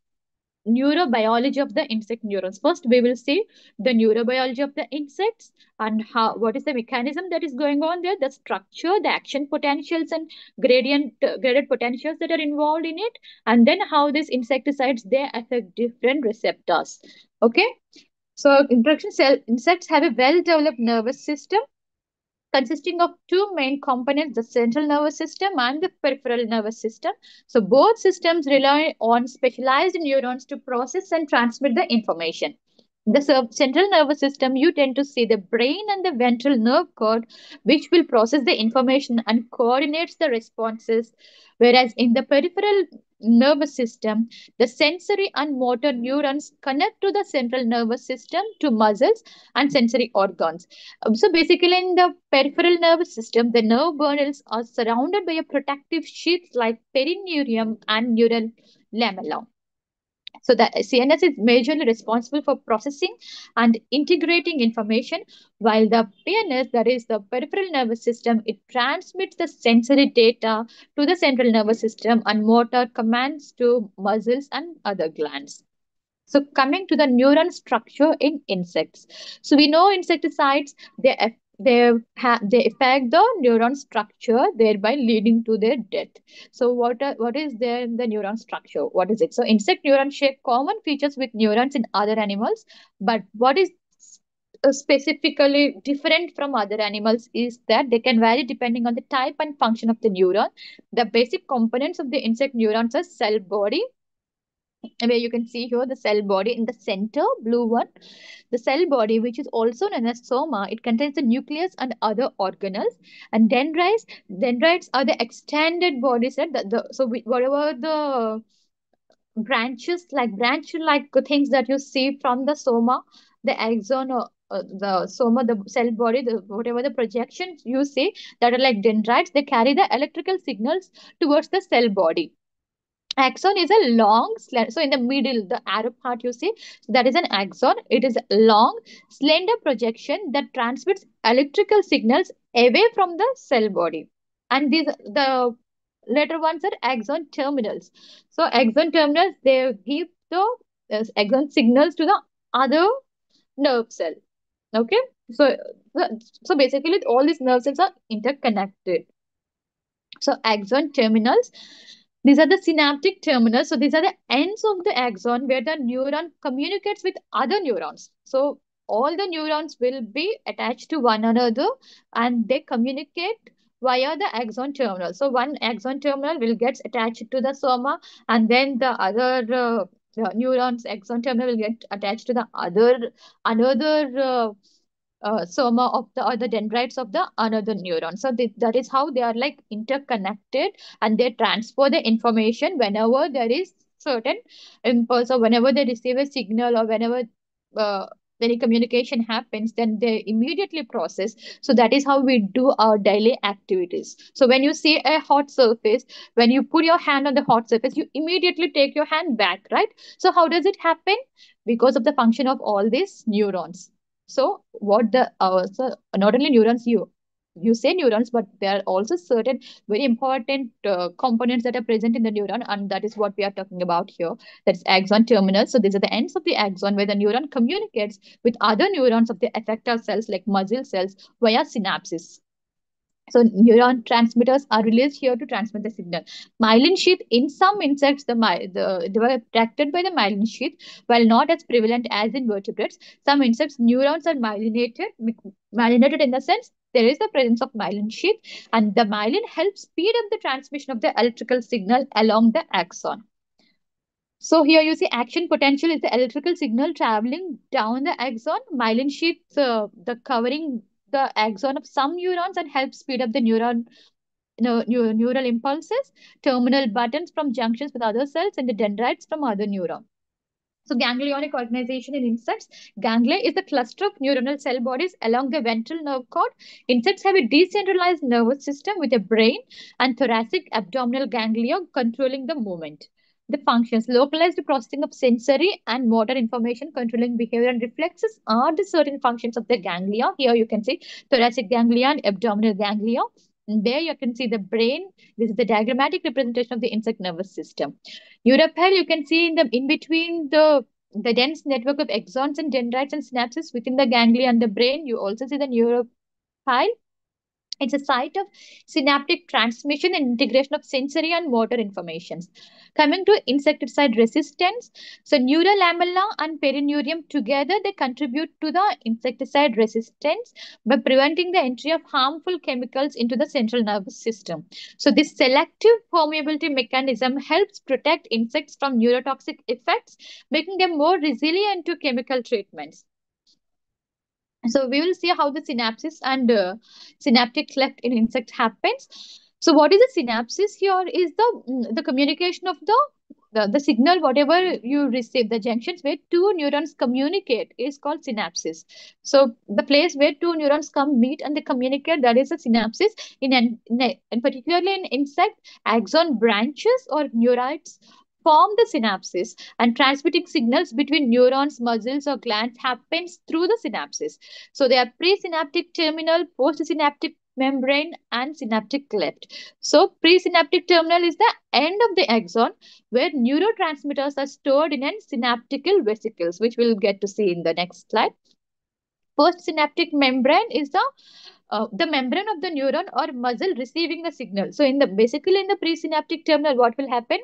neurobiology of the insect neurons. First, we will see the neurobiology of the insects and how what is the mechanism that is going on there, the structure, the action potentials, and graded potentials that are involved in it, and then how these insecticides they affect different receptors. Okay, so introduction cell insects have a well-developed nervous system consisting of two main components, the central nervous system and the peripheral nervous system. So both systems rely on specialized neurons to process and transmit the information. The central nervous system, you tend to see the brain and the ventral nerve cord, which will process the information and coordinates the responses. Whereas in the peripheral nervous system, the sensory and motor neurons connect to the central nervous system to muscles and sensory organs. So basically, in the peripheral nervous system, the nerve bundles are surrounded by a protective sheath like perineurium and neural lamella. So the CNS is majorly responsible for processing and integrating information, while the PNS, that is the peripheral nervous system, it transmits the sensory data to the central nervous system and motor commands to muscles and other glands. So coming to the neuron structure in insects. So we know insecticides, they affect the neuron structure, thereby leading to their death. So what is there in the neuron structure? What is it? So insect neurons share common features with neurons in other animals, but what is specifically different from other animals is that they can vary depending on the type and function of the neuron. The basic components of the insect neurons are cell body, where you can see here the cell body in the center, blue one. The cell body, which is also known as soma, it contains the nucleus and other organelles. And dendrites are the extended body set. Whatever the branch-like things that you see from the soma, the axon, or the soma, the cell body, whatever the projections you see that are like dendrites, they carry the electrical signals towards the cell body. Axon is a long, so in the middle, the arrow part you see, that is an axon. It is a long, slender projection that transmits electrical signals away from the cell body. And the later ones are axon terminals. So axon terminals, they give the axon signals to the other nerve cell. Okay, so so basically all these nerve cells are interconnected. So axon terminals, these are the synaptic terminals. So these are the ends of the axon where the neuron communicates with other neurons. So all the neurons will be attached to one another and they communicate via the axon terminal. So one axon terminal will get attached to the soma, and then the other neurons axon terminal will get attached to the another soma of the other dendrites of the another neuron. So that is how they are like interconnected, and they transfer the information whenever there is certain impulse, or whenever they receive a signal, or whenever uh, any communication happens, then they immediately process. So that is how we do our daily activities. So when you see a hot surface, when you put your hand on the hot surface, you immediately take your hand back, right? So how does it happen? Because of the function of all these neurons. So what the so not only neurons, you say neurons, but there are also certain very important components that are present in the neuron, and that is what we are talking about here. That's axon terminals. So these are the ends of the axon where the neuron communicates with other neurons of the effector cells like muscle cells via synapses. So neuron transmitters are released here to transmit the signal. Myelin sheath in some insects, they were attracted by the myelin sheath, while not as prevalent as in vertebrates. Some insects, neurons are myelinated in the sense there is the presence of myelin sheath, and the myelin helps speed up the transmission of the electrical signal along the axon. So here you see action potential is the electrical signal traveling down the axon. Myelin sheath, the covering the axon of some neurons and help speed up the neural impulses. Terminal buttons from junctions with other cells and the dendrites from other neurons. So ganglionic organization in insects. Ganglia is the cluster of neuronal cell bodies along the ventral nerve cord. Insects have a decentralized nervous system with a brain and thoracic abdominal ganglia controlling the movement. The functions: localized processing of sensory and motor information, controlling behavior and reflexes are the certain functions of the ganglia. Here you can see thoracic ganglia and abdominal ganglia. And there you can see the brain. This is the diagrammatic representation of the insect nervous system. Urapel, you can see in between the dense network of axons and dendrites and synapses within the ganglia and the brain. You also see the neuropile. It's a site of synaptic transmission and integration of sensory and motor informations. Coming to insecticide resistance, so neurolamella and perineurium together, they contribute to the insecticide resistance by preventing the entry of harmful chemicals into the central nervous system. So this selective permeability mechanism helps protect insects from neurotoxic effects, making them more resilient to chemical treatments. So we will see how the synapses and synaptic cleft in insect happens. So what is the synapses here is the communication of the signal, whatever you receive, the junctions where two neurons communicate is called synapses. So the place where two neurons come meet and they communicate, that is a synapses. And particularly in insect, axon branches or neurites form the synapses, and transmitting signals between neurons, muscles, or glands happens through the synapses. So they are presynaptic terminal, postsynaptic membrane, and synaptic cleft. So presynaptic terminal is the end of the axon where neurotransmitters are stored in a synaptical vesicles, which we'll get to see in the next slide. Postsynaptic membrane is the membrane of the neuron or muscle receiving the signal. So in the basically in the presynaptic terminal, what will happen?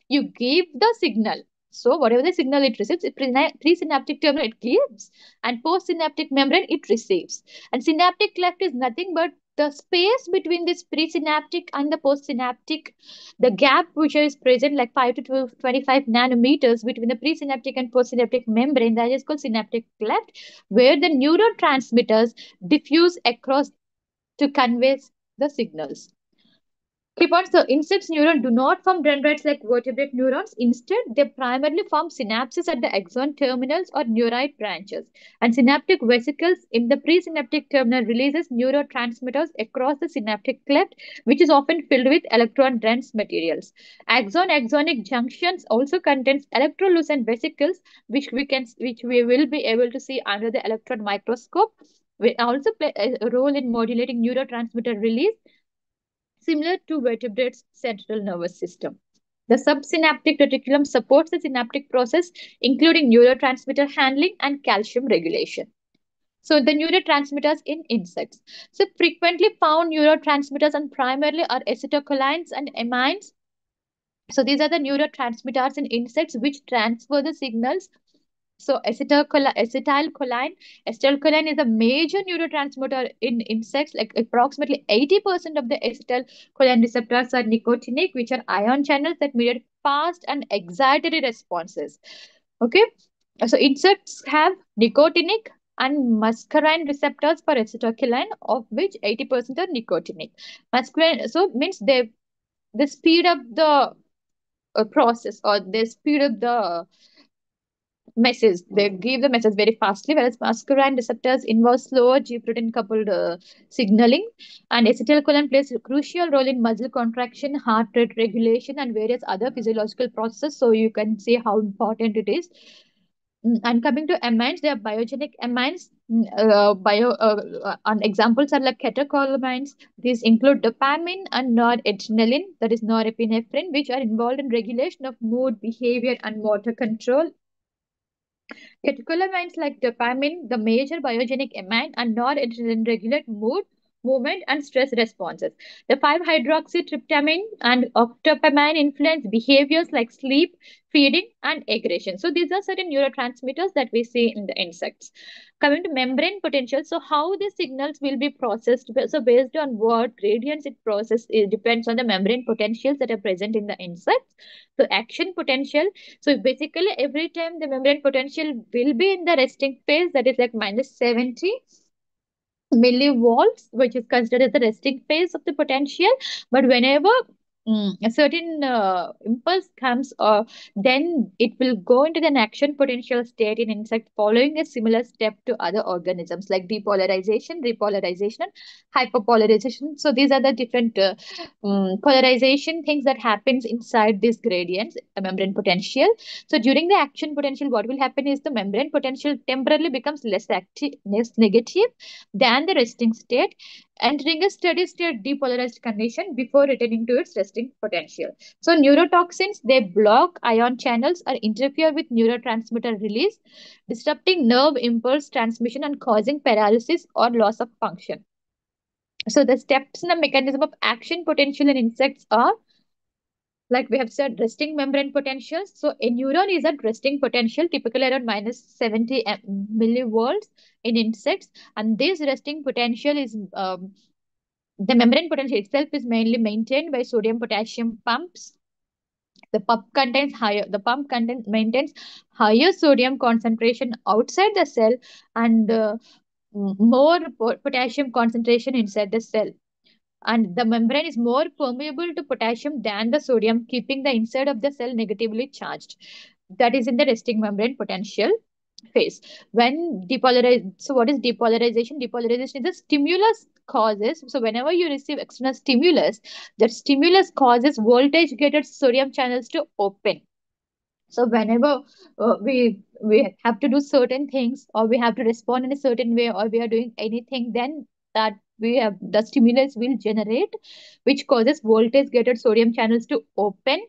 You give the signal. So whatever the signal it receives, presynaptic terminal it gives, and postsynaptic membrane it receives. And synaptic cleft is nothing but the space between this presynaptic and the postsynaptic, the gap which is present like 5 to 25 nanometers between the presynaptic and postsynaptic membrane, that is called synaptic cleft, where the neurotransmitters diffuse across to convey the signals. Key points. So insects neuron do not form dendrites like vertebrate neurons. Instead, they primarily form synapses at the axon terminals or neurite branches. And synaptic vesicles in the presynaptic terminal releases neurotransmitters across the synaptic cleft, which is often filled with electron-dense materials. Axon-axonic junctions also contains electrolucent vesicles, which we will be able to see under the electron microscope. We also play a role in modulating neurotransmitter release similar to vertebrates' central nervous system. The subsynaptic reticulum supports the synaptic process, including neurotransmitter handling and calcium regulation. So the neurotransmitters in insects. So frequently found neurotransmitters and primarily are acetylcholines and amines. So these are the neurotransmitters in insects which transfer the signals. So acetylcholine is a major neurotransmitter in insects. Like approximately 80% of the acetylcholine receptors are nicotinic, which are ion channels that mediate fast and excitatory responses. Okay, so insects have nicotinic and muscarine receptors for acetylcholine, of which 80% are nicotinic. Muscarine, so means they speed up the process, or they speed up the message. They give the message very fastly, whereas muscarine receptors involve slower G protein coupled signaling. And acetylcholine plays a crucial role in muscle contraction, heart rate regulation, and various other physiological processes. So you can see how important it is. And coming to amines, they are biogenic amines. And examples are like catecholamines. These include dopamine and noradrenaline, that is norepinephrine, which are involved in regulation of mood, behavior, and motor control. Catecholamines like dopamine, the major biogenic amine, and noradrenaline regulate mood, movement, and stress responses. The 5-hydroxytryptamine and octopamine influence behaviors like sleep, feeding, and aggression. So these are certain neurotransmitters that we see in the insects. Coming to membrane potential, so how the signals will be processed. So based on what gradients it processes, it depends on the membrane potentials that are present in the insects. So action potential, so basically every time the membrane potential will be in the resting phase, that is like minus 70 millivolts, which is considered as the resting phase of the potential. But whenever a certain impulse comes, then it will go into the action potential state in insect, following a similar step to other organisms like depolarization, repolarization, and hyperpolarization. So these are the different polarization things that happens inside these gradients, a membrane potential. So during the action potential, what will happen is the membrane potential temporarily becomes less active, less negative than the resting state, entering a steady state depolarized condition before returning to its resting potential. So neurotoxins, they block ion channels or interfere with neurotransmitter release, disrupting nerve impulse transmission and causing paralysis or loss of function. So the steps in the mechanism of action potential in insects are, like we have said, resting membrane potentials. So a neuron is at resting potential, typically around minus 70 millivolts in insects. And this resting potential is, the membrane potential itself is mainly maintained by sodium potassium pumps. The pump contains maintains higher sodium concentration outside the cell, and more potassium concentration inside the cell. And the membrane is more permeable to potassium than the sodium, keeping the inside of the cell negatively charged. That is in the resting membrane potential phase. When depolarized, so what is depolarization? Depolarization is a stimulus causes. So whenever you receive external stimulus, that stimulus causes voltage gated sodium channels to open. So whenever we have to do certain things, or we have to respond in a certain way, or we are doing anything, then that we have the stimulus will generate, which causes voltage gated sodium channels to open.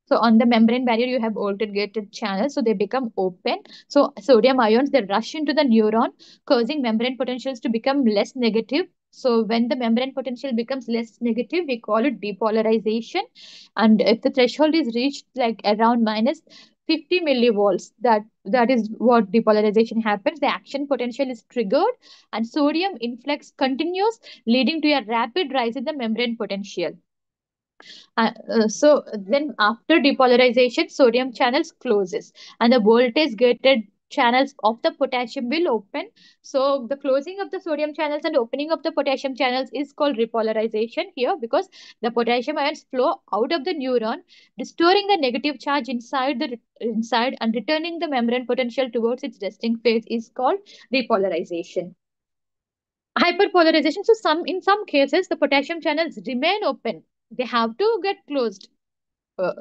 So on the membrane barrier you have voltage gated channels, so they become open. So sodium ions, they rush into the neuron, causing membrane potentials to become less negative. So when the membrane potential becomes less negative, we call it depolarization. And if the threshold is reached like around minus 50 millivolts, that is what depolarization happens. The action potential is triggered and sodium influx continues, leading to a rapid rise in the membrane potential. So then after depolarization, sodium channels closes and the voltage gated channels of the potassium will open. So the closing of the sodium channels and opening of the potassium channels is called repolarization here, because the potassium ions flow out of the neuron, restoring the negative charge inside and returning the membrane potential towards its resting phase is called repolarization. Hyperpolarization. So in some cases the potassium channels remain open. They have to get closed uh,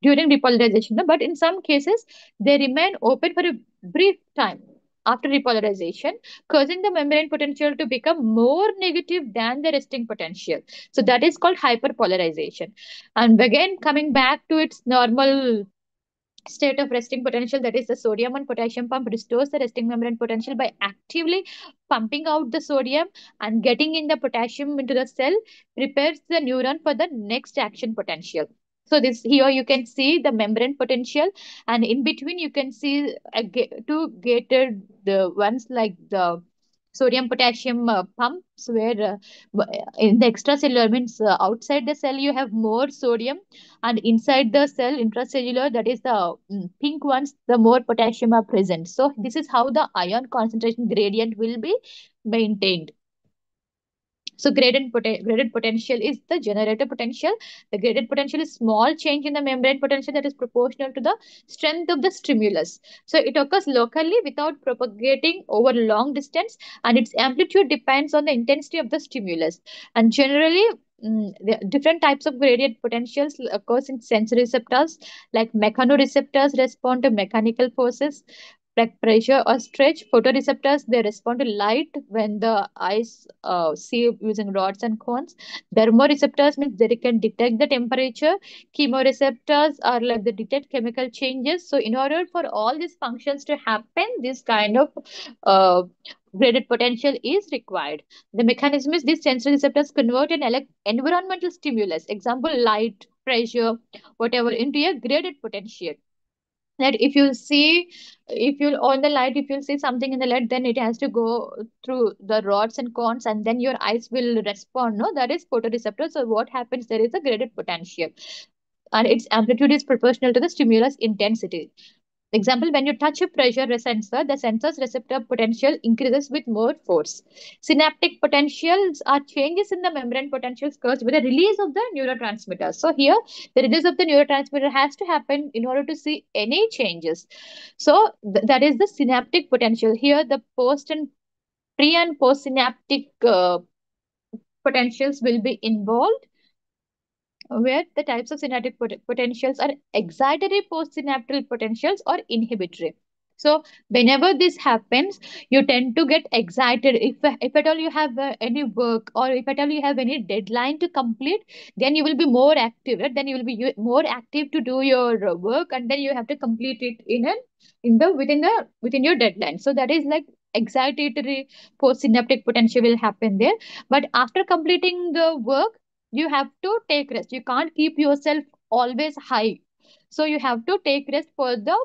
during repolarization, no? But in some cases, they remain open for a brief time after repolarization, causing the membrane potential to become more negative than the resting potential. So that is called hyperpolarization. And again, coming back to its normal state of resting potential, that is the sodium and potassium pump restores the resting membrane potential by actively pumping out the sodium and getting in the potassium into the cell, prepares the neuron for the next action potential. So this here you can see the membrane potential, and in between you can see two gated the ones like the sodium potassium pumps, where in the extracellular means outside the cell you have more sodium, and inside the cell intracellular, that is the pink ones, the more potassium are present. So this is how the ion concentration gradient will be maintained. So graded potential is the generator potential. The graded potential is small change in the membrane potential that is proportional to the strength of the stimulus. So it occurs locally without propagating over long distance, and its amplitude depends on the intensity of the stimulus. And generally, the different types of gradient potentials occurs in sensory receptors, like mechanoreceptors respond to mechanical forces like pressure or stretch. Photoreceptors, they respond to light when the eyes see using rods and cones. Thermoreceptors means they can detect the temperature. Chemoreceptors are like they detect chemical changes. So in order for all these functions to happen, this kind of uh, graded potential is required. The mechanism is these sensory receptors convert an environmental stimulus, example light, pressure, whatever, into a graded potential. That if you see, if you on the light, if you see something in the light, then it has to go through the rods and cones, and then your eyes will respond, no, that is photoreceptor. So what happens, there is a graded potential, and its amplitude is proportional to the stimulus intensity. Example, when you touch a pressure sensor, the sensor's receptor potential increases with more force. Synaptic potentials are changes in the membrane potentials caused by the release of the neurotransmitter. So here, the release of the neurotransmitter has to happen in order to see any changes. So that is the synaptic potential. Here, the post and pre and post synaptic potentials will be involved, where the types of synaptic potentials are excitatory postsynaptic potentials or inhibitory. So whenever this happens, you tend to get excited. If at all you have any work, or if at all you have any deadline to complete, then you will be more active. Right? Then you will be more active to do your work, and then you have to complete it within your deadline. So that is like excitatory postsynaptic potential will happen there. But after completing the work, you have to take rest. You can't keep yourself always high. So you have to take rest for the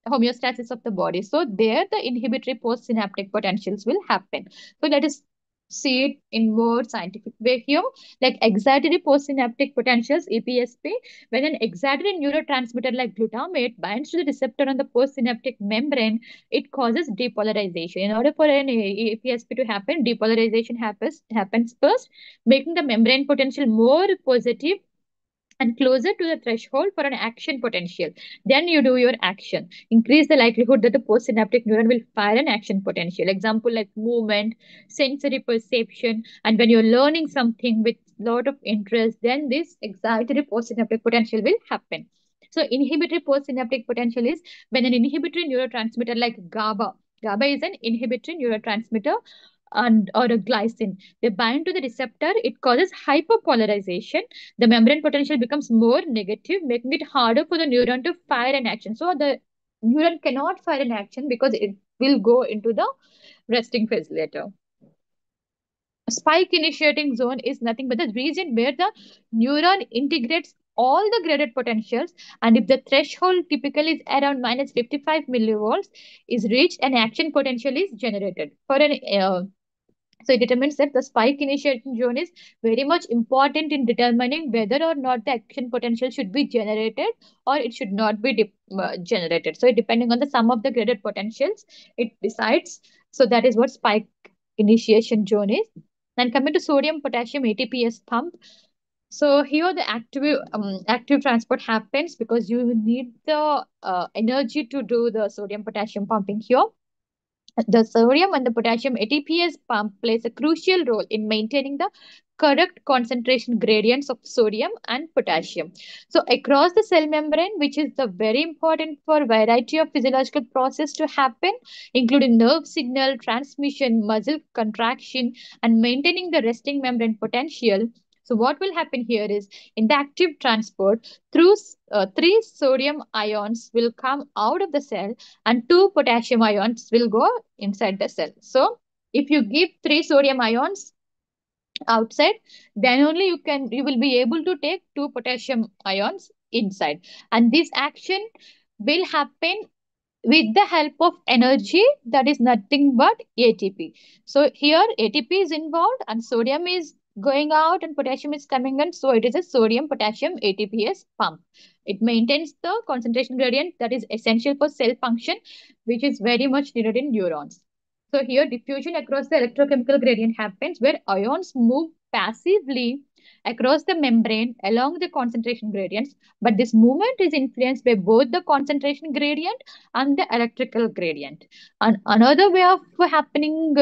homeostasis of the body. So there the inhibitory postsynaptic potentials will happen. So let us see it in more scientific way here. Like excitatory postsynaptic potentials, EPSP, when an excitatory neurotransmitter like glutamate binds to the receptor on the postsynaptic membrane, it causes depolarization. In order for an EPSP to happen, depolarization happens first, making the membrane potential more positive and closer to the threshold for an action potential. Then you do your action. Increase the likelihood that the postsynaptic neuron will fire an action potential. Example like movement, sensory perception, and when you're learning something with lot of interest, then this excitatory postsynaptic potential will happen. So inhibitory postsynaptic potential is when an inhibitory neurotransmitter like GABA is an inhibitory neurotransmitter and or a glycine. They bind to the receptor. It causes hyperpolarization. The membrane potential becomes more negative, making it harder for the neuron to fire an action. So the neuron cannot fire an action because it will go into the resting phase later. Spike initiating zone is nothing but the region where the neuron integrates all the graded potentials, and if the threshold typically is around minus 55 millivolts is reached, an action potential is generated for an so it determines that the spike initiation zone is very much important in determining whether or not the action potential should be generated or it should not be generated. So depending on the sum of the graded potentials, it decides. So that is what spike initiation zone is. And coming to sodium potassium ATPase pump. So here the active transport happens because you need the energy to do the sodium potassium pumping here. The sodium and the potassium ATPase pump plays a crucial role in maintaining the correct concentration gradients of sodium and potassium. So across the cell membrane, which is the very important for a variety of physiological process to happen, including nerve signal transmission, muscle contraction, and maintaining the resting membrane potential. So what will happen here is in the active transport, through three sodium ions will come out of the cell and two potassium ions will go inside the cell. So if you give three sodium ions outside, then only you will be able to take two potassium ions inside. And this action will happen with the help of energy that is nothing but ATP. So here ATP is involved and sodium is going out and potassium is coming in. So it is a sodium potassium ATPase pump. It maintains the concentration gradient that is essential for cell function, which is very much needed in neurons. So here diffusion across the electrochemical gradient happens where ions move passively across the membrane along the concentration gradients, but this movement is influenced by both the concentration gradient and the electrical gradient. And another way of happening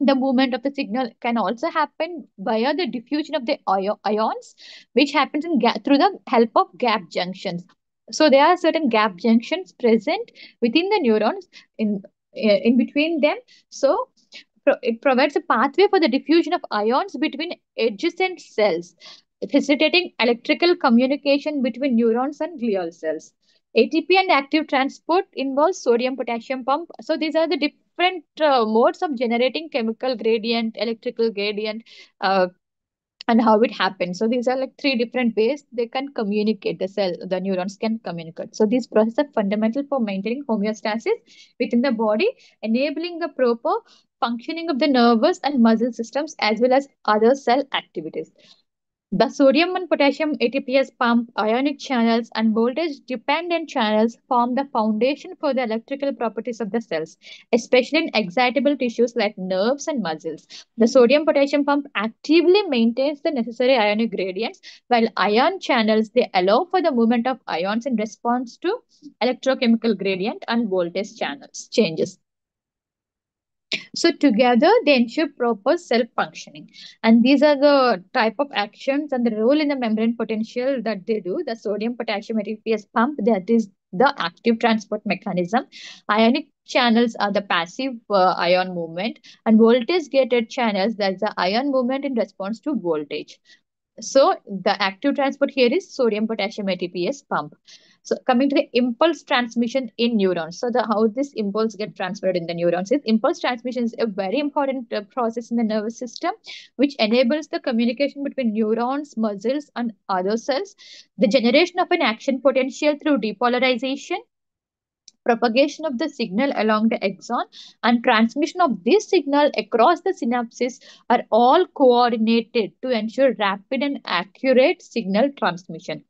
the movement of the signal can also happen via the diffusion of the ions, which happens through the help of gap junctions. So there are certain gap junctions present within the neurons in between them. So it provides a pathway for the diffusion of ions between adjacent cells, facilitating electrical communication between neurons and glial cells. ATP and active transport involves sodium potassium pump. So these are the different modes of generating chemical gradient, electrical gradient, uh, and how it happens. So these are like three different ways they can communicate. The neurons can communicate. So these processes are fundamental for maintaining homeostasis within the body, enabling the proper functioning of the nervous and muscle systems as well as other cell activities. The sodium and potassium ATPase pump, ionic channels, and voltage dependent channels form the foundation for the electrical properties of the cells, especially in excitable tissues like nerves and muscles. The sodium potassium pump actively maintains the necessary ionic gradients, while ion channels they allow for the movement of ions in response to electrochemical gradient and voltage channels changes. So together they ensure proper self-functioning. And these are the type of actions and the role in the membrane potential that they do. The sodium potassium ATPase pump, that is the active transport mechanism. Ionic channels are the passive ion movement, and voltage gated channels, that's the ion movement in response to voltage. So the active transport here is sodium potassium ATPase pump. So coming to the impulse transmission in neurons. So the how this impulse get transferred in the neurons is impulse transmission is a very important process in the nervous system, which enables the communication between neurons, muscles, and other cells. The generation of an action potential through depolarization, propagation of the signal along the axon, and transmission of this signal across the synapses are all coordinated to ensure rapid and accurate signal transmission.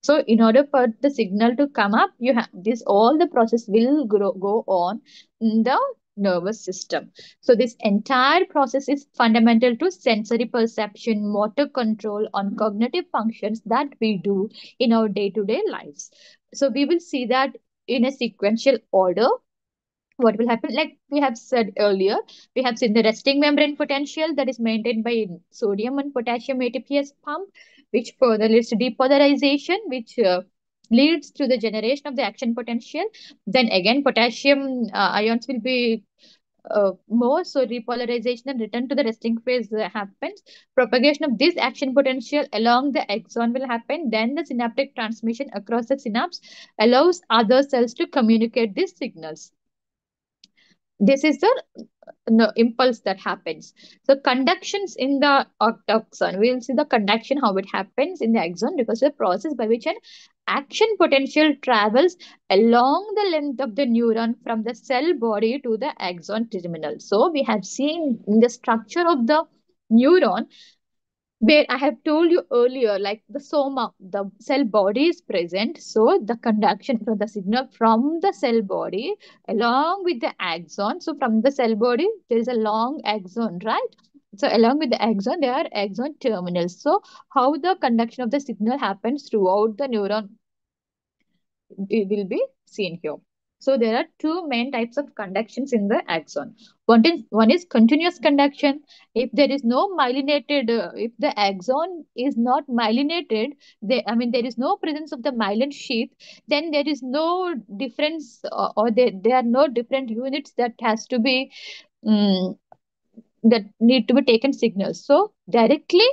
So in order for the signal to come up, you have this all the process will go on in the nervous system. So this entire process is fundamental to sensory perception, motor control, and cognitive functions that we do in our day-to-day lives. So we will see that in a sequential order. What will happen, like we have said earlier, we have seen the resting membrane potential that is maintained by sodium and potassium ATPase pump, which further leads to depolarization, which leads to the generation of the action potential. Then again, potassium ions will be more, so repolarization and return to the resting phase happens. Propagation of this action potential along the axon will happen. Then the synaptic transmission across the synapse allows other cells to communicate these signals. This is the no, impulse that happens. So conductions in the axon, we will see the conduction, how it happens in the axon, because the process by which an action potential travels along the length of the neuron from the cell body to the axon terminal. So we have seen in the structure of the neuron, where I have told you earlier, like the soma, the cell body is present. So the conduction from the signal from the cell body along with the axon. So from the cell body, there is a long axon, right? So along with the axon, there are axon terminals. So how the conduction of the signal happens throughout the neuron, it will be seen here. So there are two main types of conductions in the axon. One is continuous conduction. If there is no myelinated, if the axon is not myelinated, there is no presence of the myelin sheath, then there is no difference, or there are no different units that has to be um, that need to be taken signals. So directly,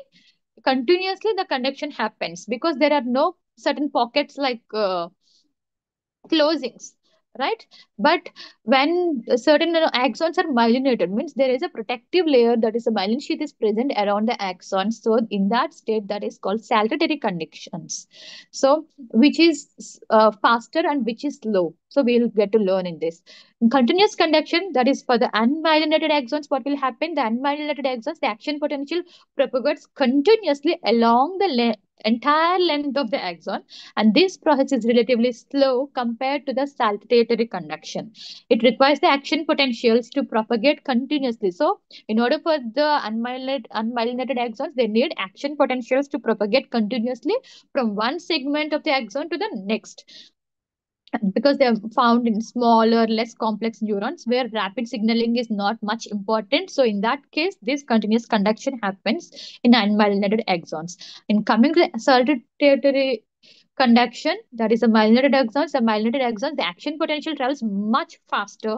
continuously, the conduction happens because there are no certain pockets like closings, right? But when certain axons are myelinated, means there is a protective layer, that is a myelin sheath is present around the axon. So in that state, that is called saltatory conductions. So which is faster and which is slow. So we'll get to learn in this. In continuous conduction, that is for the unmyelinated axons, what will happen? The unmyelinated axons, the action potential propagates continuously along the entire length of the axon, and this process is relatively slow compared to the saltatory conduction. It requires the action potentials to propagate continuously. So, in order for the unmyelinated axons, they need action potentials to propagate continuously from one segment of the axon to the next, because they are found in smaller, less complex neurons where rapid signaling is not much important. So in that case, this continuous conduction happens in unmyelinated axons. In coming to the saltatory conduction, that is a myelinated axons, the action potential travels much faster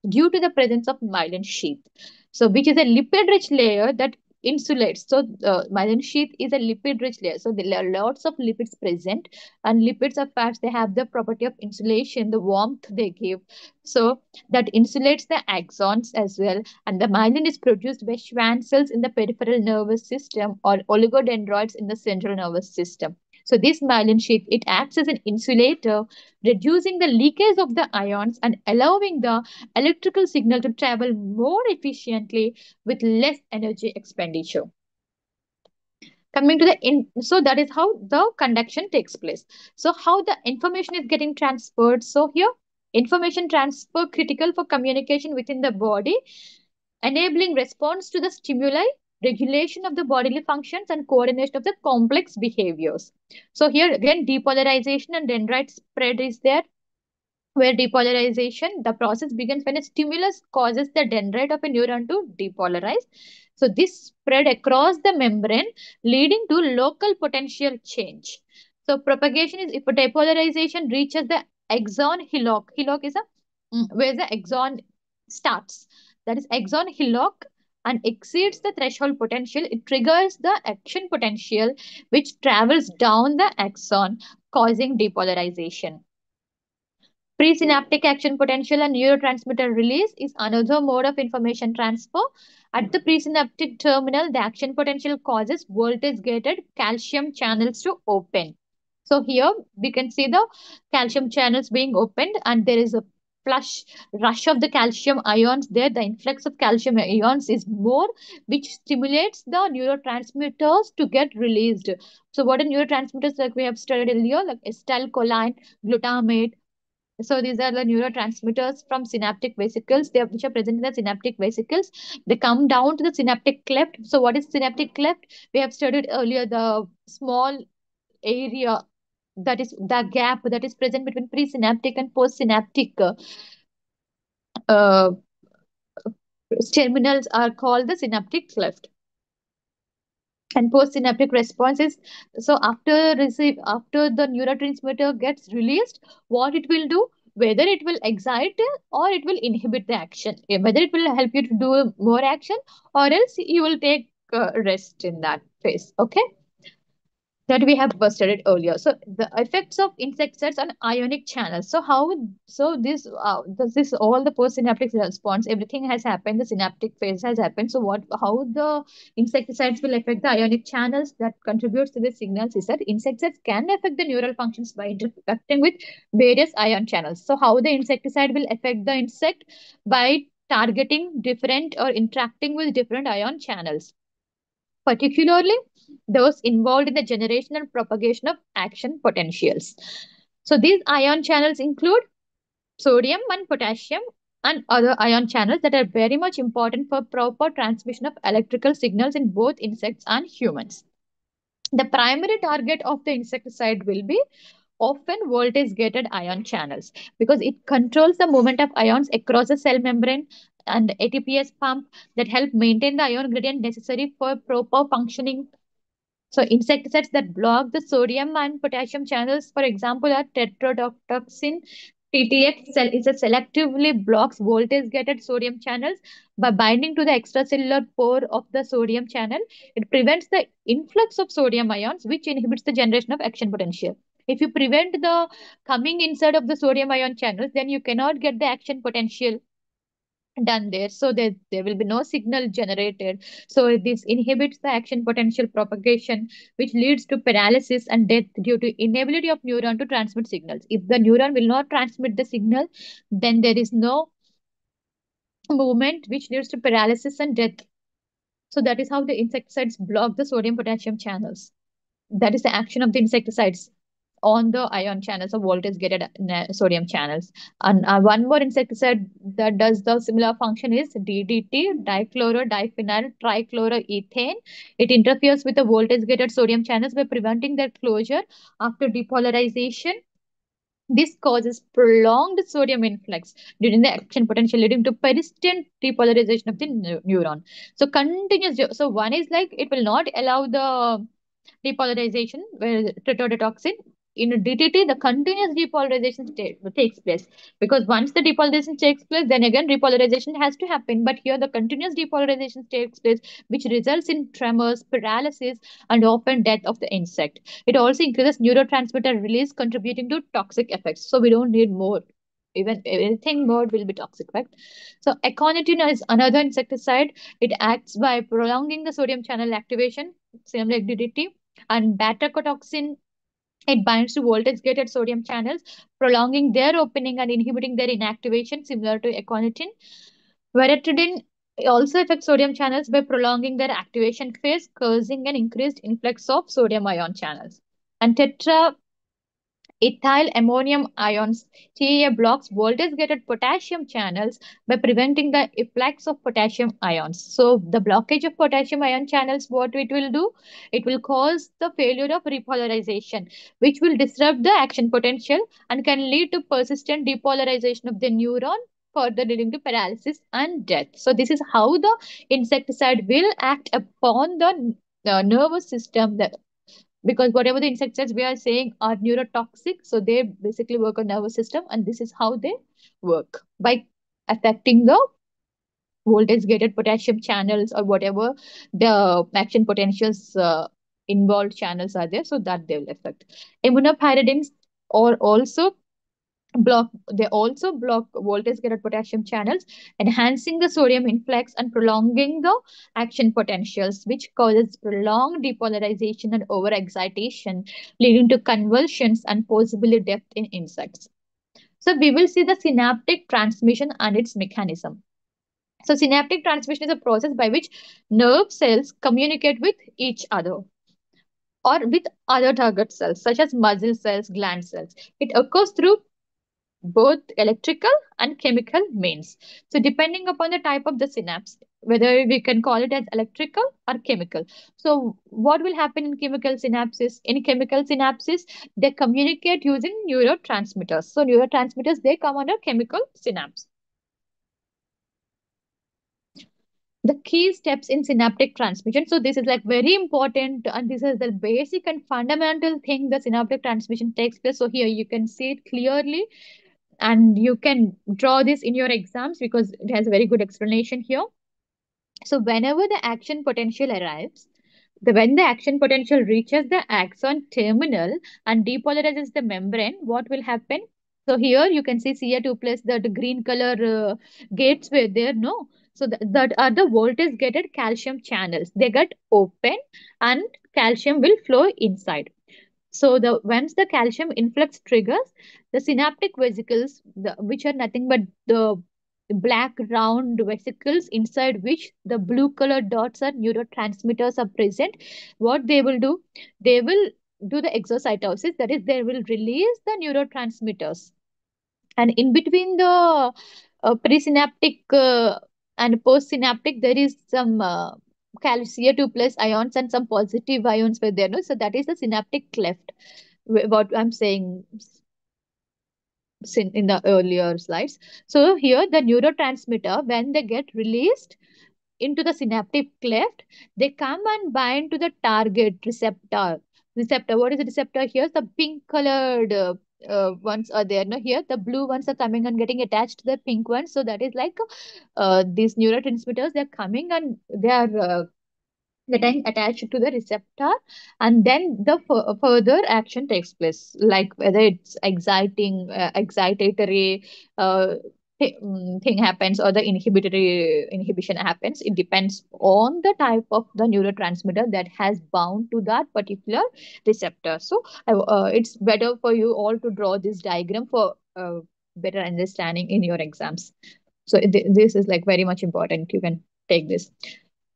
due to the presence of myelin sheath. So which is a lipid-rich layer that insulates. So myelin sheath is a lipid-rich layer. So there are lots of lipids present, and lipids are fats. They have the property of insulation, the warmth they give. So that insulates the axons as well. And the myelin is produced by Schwann cells in the peripheral nervous system or oligodendroids in the central nervous system. So this myelin sheath, it acts as an insulator, reducing the leakage of the ions and allowing the electrical signal to travel more efficiently with less energy expenditure. Coming to so that is how the conduction takes place. So how the information is getting transferred. So here, information transfer critical for communication within the body, enabling response to the stimuli, regulation of the bodily functions, and coordination of the complex behaviors. So here again, depolarization and dendrite spread is there, where depolarization, the process begins when a stimulus causes the dendrite of a neuron to depolarize. So this spread across the membrane, leading to local potential change. So propagation is if a depolarization reaches the axon hillock. Hillock is where the axon starts. That is axon hillock, and exceeds the threshold potential. It triggers the action potential, which travels down the axon, causing depolarization. Presynaptic action potential and neurotransmitter release is another mode of information transfer. At the presynaptic terminal, the action potential causes voltage-gated calcium channels to open. So here we can see the calcium channels being opened, and there is a flush rush of the calcium ions there. The influx of calcium ions is more, which stimulates the neurotransmitters to get released. So what are neurotransmitters, like we have studied earlier, like acetylcholine, glutamate. So these are the neurotransmitters from synaptic vesicles, which are present in the synaptic vesicles. They come down to the synaptic cleft. So what is synaptic cleft? We have studied earlier the small area, that is the gap that is present between presynaptic and postsynaptic uh, terminals are called the synaptic cleft. And postsynaptic response is, so after the neurotransmitter gets released, what it will do, whether it will excite or it will inhibit the action. Whether it will help you to do more action, or else you will take rest in that phase. Okay, that we have studied earlier. So the effects of insecticides on ionic channels. So how, so this does this all the postsynaptic response, everything has happened, the synaptic phase has happened. So what, how the insecticides will affect the ionic channels that contributes to the signals is that insecticides can affect the neural functions by interacting with various ion channels. So how the insecticide will affect the insect? By targeting different or interacting with different ion channels, particularly those involved in the generation and propagation of action potentials. So these ion channels include sodium and potassium and other ion channels that are very much important for proper transmission of electrical signals in both insects and humans. The primary target of the insecticide will be often voltage gated ion channels, because it controls the movement of ions across the cell membrane and ATPase pump that help maintain the ion gradient necessary for proper functioning. So insecticides that block the sodium and potassium channels, for example, are tetrodotoxin. TTX is a selectively blocks voltage-gated sodium channels by binding to the extracellular pore of the sodium channel. It prevents the influx of sodium ions, which inhibits the generation of action potential. If you prevent the coming inside of the sodium ion channels, then you cannot get the action potential done there, so there will be no signal generated. So this inhibits the action potential propagation, which leads to paralysis and death due to inability of neuron to transmit signals. If the neuron will not transmit the signal, then there is no movement, which leads to paralysis and death. So that is how the insecticides block the sodium potassium channels. That is the action of the insecticides on the ion channels or voltage gated sodium channels. And one more insecticide that does the similar function is DDT, dichlorodiphenyl trichloroethane. It interferes with the voltage gated sodium channels by preventing their closure after depolarization. This causes prolonged sodium influx during the action potential, leading to persistent depolarization of the neuron. So continuous. So one is like it will not allow the depolarization, where tetrodotoxin. In DTT, the continuous depolarization takes place, because once the depolarization takes place, then again repolarization has to happen. But here, the continuous depolarization takes place, which results in tremors, paralysis, and often death of the insect. It also increases neurotransmitter release, contributing to toxic effects. So we don't need more. Even anything more will be toxic, right? So aconitine is another insecticide. It acts by prolonging the sodium channel activation, same like DDT. And beta-carotoxin, it binds to voltage-gated sodium channels, prolonging their opening and inhibiting their inactivation, similar to aconitine. Veratridine also affects sodium channels by prolonging their activation phase, causing an increased influx of sodium ion channels. And ethyl ammonium ions, TEA, blocks voltage-gated potassium channels by preventing the efflux of potassium ions. So the blockage of potassium ion channels, what it will do? It will cause the failure of repolarization, which will disrupt the action potential and can lead to persistent depolarization of the neuron, further leading to paralysis and death. So this is how the insecticide will act upon the nervous system, because whatever the insecticides we are saying are neurotoxic, so they basically work on nervous system, and this is how they work by affecting the voltage gated potassium channels or whatever the action potentials involved channels are there, so that they will affect. Immunopyridines or also they also block voltage gated potassium channels, enhancing the sodium influx and prolonging the action potentials, which causes prolonged depolarization and overexcitation, leading to convulsions and possibly death in insects. So we will see the synaptic transmission and its mechanism. So synaptic transmission is a process by which nerve cells communicate with each other or with other target cells such as muscle cells, gland cells. It occurs through both electrical and chemical means. So depending upon the type of the synapse, whether we can call it as electrical or chemical. So what will happen in chemical synapses? In chemical synapses, they communicate using neurotransmitters. So neurotransmitters, they come under chemical synapse. the key steps in synaptic transmission. So this is like very important, and this is the basic and fundamental thing the synaptic transmission takes place. So here you can see it clearly, and you can draw this in your exams because it has a very good explanation here. So whenever the action potential arrives, when the action potential reaches the axon terminal and depolarizes the membrane, what will happen? So here you can see Ca2 plus the green color gates were there, no? So that are the voltage gated calcium channels. They get open and calcium will flow inside. So the once the calcium influx triggers, the synaptic vesicles, which are nothing but the black round vesicles inside which the blue colored dots are neurotransmitters are present, what they will do? They will do the exocytosis, that is, they will release the neurotransmitters. And in between the presynaptic and postsynaptic, there is some Ca2 plus ions and some positive ions were there. No? So that is the synaptic cleft, what I'm saying in the earlier slides. So here the neurotransmitter, when they get released into the synaptic cleft, they come and bind to the target receptor. Receptor, what is the receptor here? The pink colored ones are there. No, here the blue ones are coming and getting attached to the pink ones. So that is like these neurotransmitters. They are coming and they are getting attached to the receptor, and then the further action takes place, like whether it's exciting excitatory thing happens or the inhibitory inhibition happens. It depends on the type of the neurotransmitter that has bound to that particular receptor. So it's better for you all to draw this diagram for better understanding in your exams. So this is like very much important. You can take this.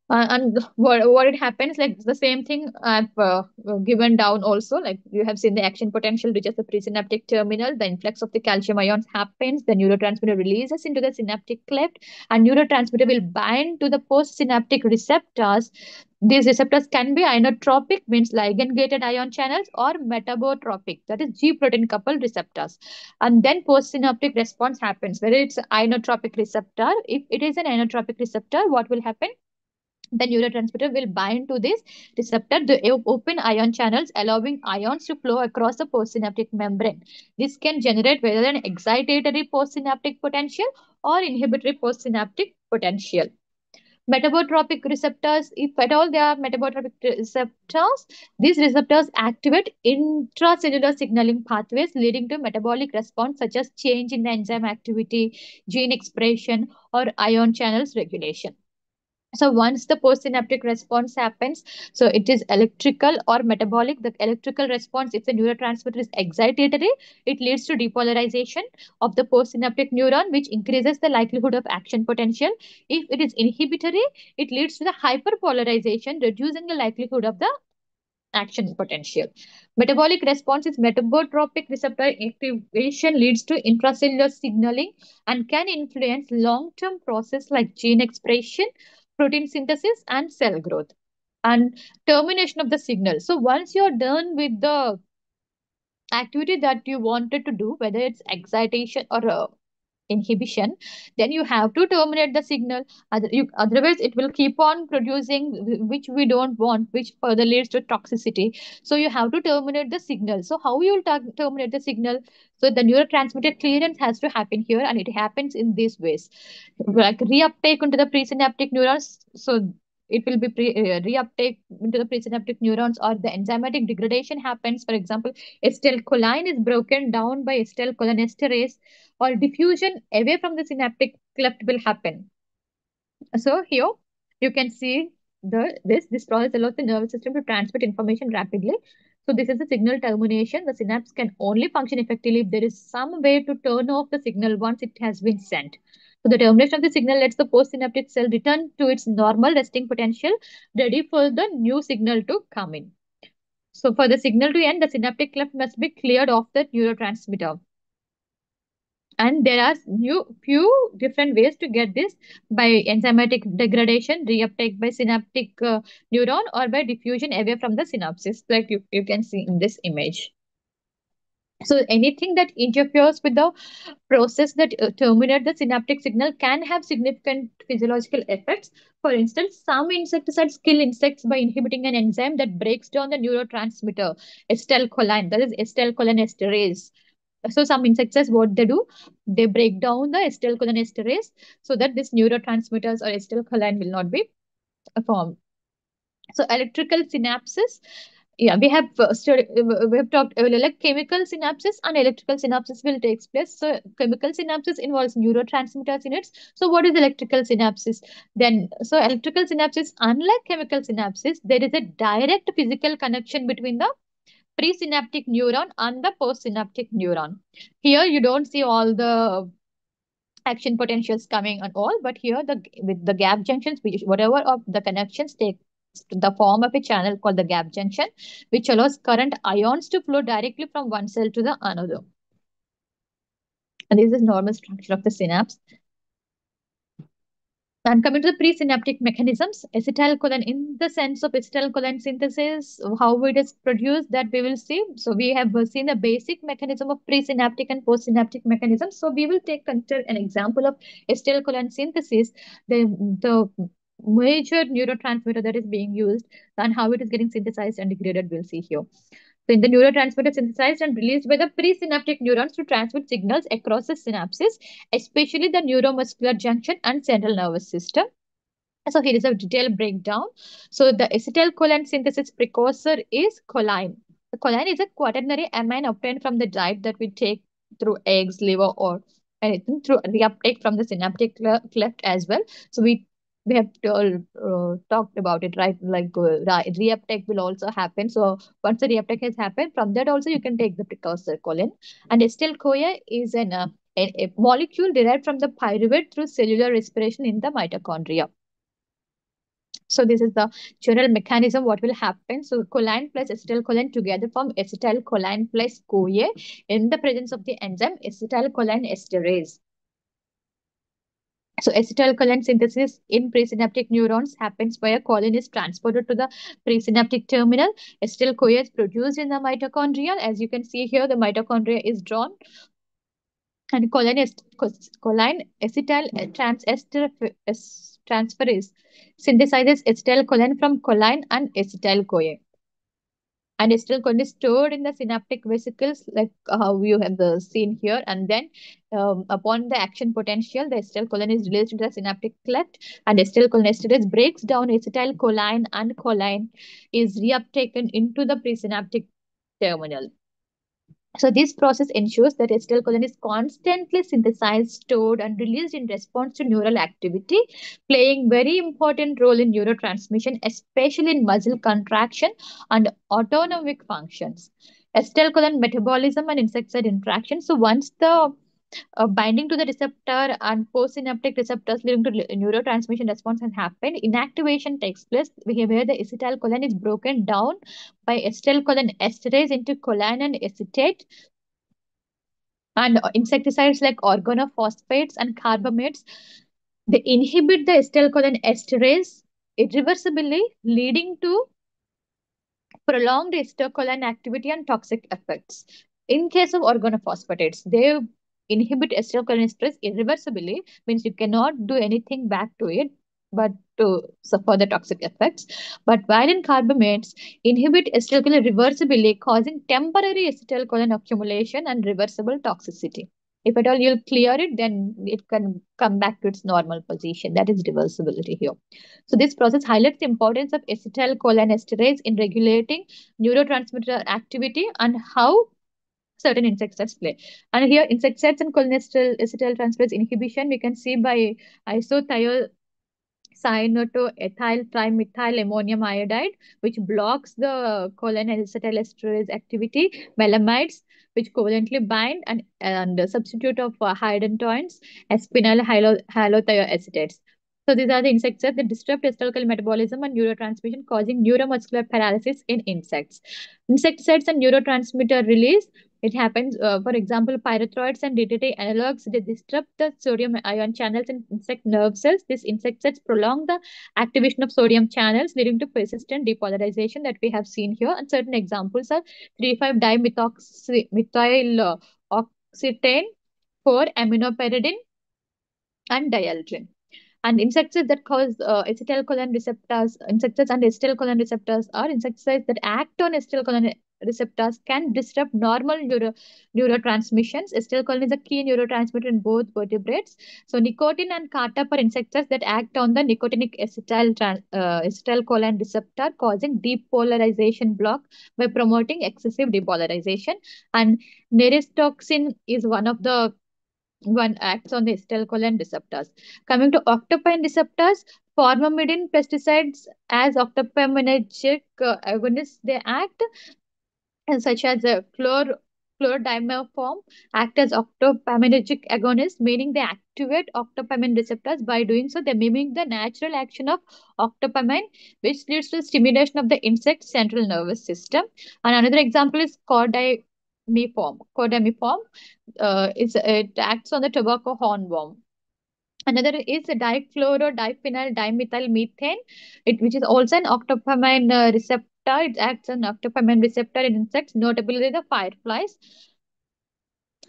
And what it happens, like the same thing I've given down also, like you have seen the action potential reaches the presynaptic terminal, the influx of the calcium ions happens, the neurotransmitter releases into the synaptic cleft, and neurotransmitter will bind to the postsynaptic receptors. These receptors can be inotropic, means ligand gated ion channels, or metabotropic, that is G protein coupled receptors. And then postsynaptic response happens, whether it's inotropic receptor. If it is an inotropic receptor, what will happen? The neurotransmitter will bind to this receptor, the open ion channels, allowing ions to flow across the postsynaptic membrane. This can generate whether an excitatory postsynaptic potential or inhibitory postsynaptic potential. Metabotropic receptors, if at all they are metabotropic receptors, these receptors activate intracellular signaling pathways leading to metabolic response such as change in the enzyme activity, gene expression, or ion channels regulation. So once the postsynaptic response happens, so it is electrical or metabolic. The electrical response, if the neurotransmitter is excitatory, it leads to depolarization of the postsynaptic neuron, which increases the likelihood of action potential. If it is inhibitory, it leads to the hyperpolarization, reducing the likelihood of the action potential. Metabolic response is metabotropic receptor activation leads to intracellular signaling and can influence long-term process like gene expression, protein synthesis, and cell growth. And termination of the signal. So once you're done with the activity that you wanted to do, whether it's excitation or inhibition, then you have to terminate the signal. Otherwise, it will keep on producing which we don't want, which further leads to toxicity. So you have to terminate the signal. So how you will terminate the signal? So the neurotransmitter clearance has to happen here, and it happens in these ways, like reuptake into the presynaptic neurons. So it will be reuptake into the presynaptic neurons, or the enzymatic degradation happens. For example, acetylcholine is broken down by acetylcholinesterase, or diffusion away from the synaptic cleft will happen. So here you can see this process allows the nervous system to transmit information rapidly. So this is the signal termination. The synapse can only function effectively if there is some way to turn off the signal once it has been sent. So the termination of the signal lets the postsynaptic cell return to its normal resting potential, ready for the new signal to come in. So for the signal to end, the synaptic cleft must be cleared of the neurotransmitter. And there are few different ways to get this: by enzymatic degradation, reuptake by synaptic neuron, or by diffusion away from the synapses, like you can see in this image. So anything that interferes with the process that terminate the synaptic signal can have significant physiological effects. For instance, some insecticides kill insects by inhibiting an enzyme that breaks down the neurotransmitter acetylcholine, that is acetylcholinesterase. So some insecticides, what they do, they break down the acetylcholinesterase so that this neurotransmitters or acetylcholine will not be formed. So electrical synapses, yeah, we have talked earlier, like chemical synapses and electrical synapses will take place. So chemical synapses involves neurotransmitters in it. So what is electrical synapses? Then, so electrical synapses, unlike chemical synapses, there is a direct physical connection between the presynaptic neuron and the postsynaptic neuron. Here you don't see all the action potentials coming and all, but here the with the gap junctions, which whatever of the connections take the form of a channel called the gap junction, which allows current ions to flow directly from one cell to the another. And this is normal structure of the synapse. And coming to the presynaptic mechanisms, acetylcholine, in the sense of acetylcholine synthesis, how it is produced, that we will see. So we have seen the basic mechanism of presynaptic and postsynaptic mechanisms. So we will take consider an example of acetylcholine synthesis, the major neurotransmitter that is being used, and how it is getting synthesized and degraded. We'll see here. So in the neurotransmitter synthesized and released by the presynaptic neurons to transmit signals across the synapses, especially the neuromuscular junction and central nervous system. So here is a detailed breakdown. So the acetylcholine synthesis precursor is choline. The choline is a quaternary amine obtained from the diet that we take through eggs, liver, or anything through reuptake from the synaptic cleft as well. So we have talked about it, right? Like reuptake will also happen. So once the reuptake has happened, from that also you can take the precursor choline. And acetyl-CoA is a molecule derived from the pyruvate through cellular respiration in the mitochondria. So this is the general mechanism what will happen. So choline plus acetylcholine together form acetylcholine plus CoA in the presence of the enzyme acetylcholine esterase. So acetylcholine synthesis in presynaptic neurons happens where choline is transported to the presynaptic terminal. Acetyl-CoA is produced in the mitochondria. As you can see here, the mitochondria is drawn. And choline acetyl transferase synthesizes acetylcholine from choline and acetyl-CoA. And acetylcholine is stored in the synaptic vesicles, like how you have seen here. And then, upon the action potential, the acetylcholine is released into the synaptic cleft, and acetylcholinesterase breaks down acetylcholine, and choline is reuptaken into the presynaptic terminal. So this process ensures that acetylcholine is constantly synthesized, stored, and released in response to neural activity, playing very important role in neurotransmission, especially in muscle contraction and autonomic functions. Acetylcholine metabolism and insecticide interaction. So once the binding to the receptor and postsynaptic receptors leading to neurotransmission response has happened, inactivation takes place where the acetylcholine is broken down by acetylcholine esterase into choline and acetate. And insecticides like organophosphates and carbamates, they inhibit the acetylcholine esterase irreversibly, leading to prolonged acetylcholine activity and toxic effects. In case of organophosphates, they inhibit acetylcholinesterase irreversibly, means you cannot do anything back to it but to suffer the toxic effects. But while in carbamates, inhibit acetylcholine reversibly, causing temporary acetylcholine accumulation and reversible toxicity. If at all you'll clear it, then it can come back to its normal position. That is reversibility here. So this process highlights the importance of acetylcholinesterase in regulating neurotransmitter activity and how certain insecticides play. And here insecticides and cholesterol acetyltransferase inhibition we can see by isothiocyanotoethyl trimethyl ammonium iodide, which blocks the choline and acetylesterase activity. Melamides, which covalently bind and substitute of hydantoins as phenyl halothioacetates. So these are the insects that disrupt histological metabolism and neurotransmission, causing neuromuscular paralysis in insects. Insecticides and neurotransmitter release. It happens, for example, pyrethroids and DDT analogs. They disrupt the sodium ion channels in insect nerve cells. These insecticides prolong the activation of sodium channels, leading to persistent depolarization that we have seen here. And certain examples are 3,5-dimethyl oxetane, 4-aminopyridine, and dialdrin. And insecticides that cause acetylcholine receptors, insecticides and acetylcholine receptors are insecticides that act on acetylcholine receptors can disrupt normal neurotransmissions. Acetylcholine is a key neurotransmitter in both vertebrates. So nicotine and cartap are insecticides that act on the nicotinic acetylcholine receptor, causing depolarization block by promoting excessive depolarization. And neristoxin is one acts on the acetylcholine receptors. Coming to octopine receptors, formamidine pesticides as octopaminergic agonists, they act such as chlordiaform act as octopaminergic agonists, meaning they activate octopamine receptors. By doing so, they mimic the natural action of octopamine, which leads to stimulation of the insect's central nervous system. And another example is cordimiform. Cordimiform it acts on the tobacco hornworm. Another is diphenyl dimethyl methane, which is also an octopamine receptor. It acts on octopamine receptor in insects, notably the fireflies.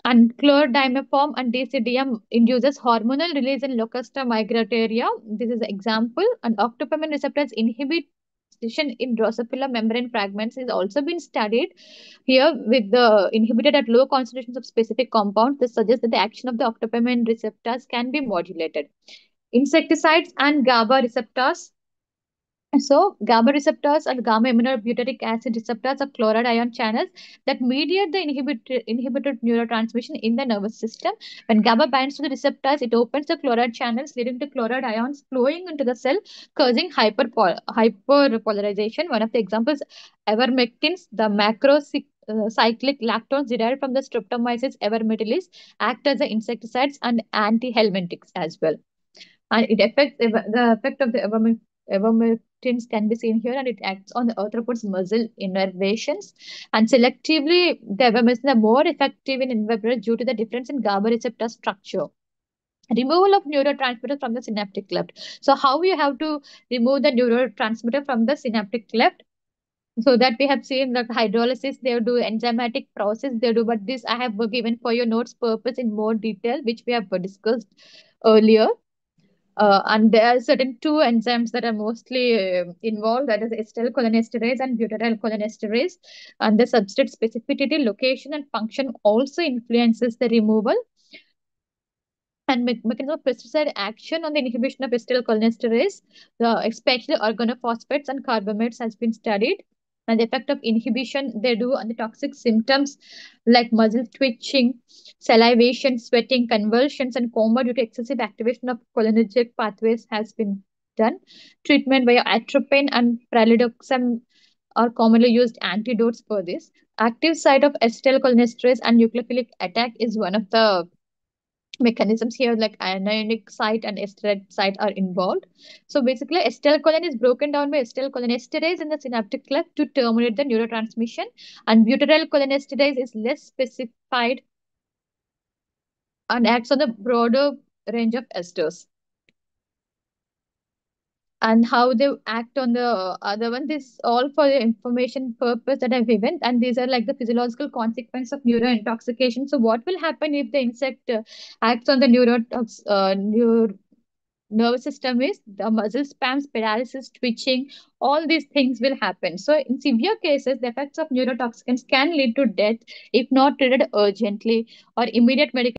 And chlordiaform and decidium induces hormonal release in Locusta migratoria. This is an example. And octopamine receptors inhibition in Drosophila membrane fragments is also been studied here with the inhibited at low concentrations of specific compounds. This suggests that the action of the octopamine receptors can be modulated. Insecticides and GABA receptors. So, GABA receptors and gamma aminobutyric acid receptors are chloride ion channels that mediate the inhibited neurotransmission in the nervous system. When GABA binds to the receptors, it opens the chloride channels, leading to chloride ions flowing into the cell, causing hyperpolarization. One of the examples, ivermectins, the macrocyclic lactones derived from the Streptomyces evermetilis, act as the insecticides and antihelmintics as well. And it affects the effect of the ivermectins can be seen here, and it acts on the arthropods muscle innervations. And selectively, the ivermectins are more effective in invertebrates due to the difference in GABA receptor structure. Removal of neurotransmitter from the synaptic cleft. So how you have to remove the neurotransmitter from the synaptic cleft? So that we have seen that hydrolysis, they do enzymatic process, they do, but this I have given for your notes purpose in more detail, which we have discussed earlier. And there are certain two enzymes that are mostly involved, that is acetylcholinesterase and butyrylcholinesterase. And the substrate specificity, location, and function also influences the removal. And mechanism of pesticide action on the inhibition of acetylcholinesterase, especially organophosphates and carbamates, has been studied. And the effect of inhibition they do on the toxic symptoms like muscle twitching, salivation, sweating, convulsions, and coma due to excessive activation of cholinergic pathways has been done. Treatment via atropine and pralidoxam are commonly used antidotes for this. Active site of acetylcholinesterase and nucleophilic attack is one of the mechanisms here, like anionic site and esterase site are involved. So basically, acetylcholine is broken down by acetylcholinesterase in the synaptic cleft to terminate the neurotransmission, and butyrylcholinesterase is less specified and acts on the broader range of esters. And how they act on the other one, this all for the information purpose that I've given, and these are like the physiological consequence of neurointoxication. So what will happen if the insect acts on the nervous system is the muscle spasms, paralysis, twitching, all these things will happen. So in severe cases, the effects of neurotoxins can lead to death if not treated urgently, or immediate medical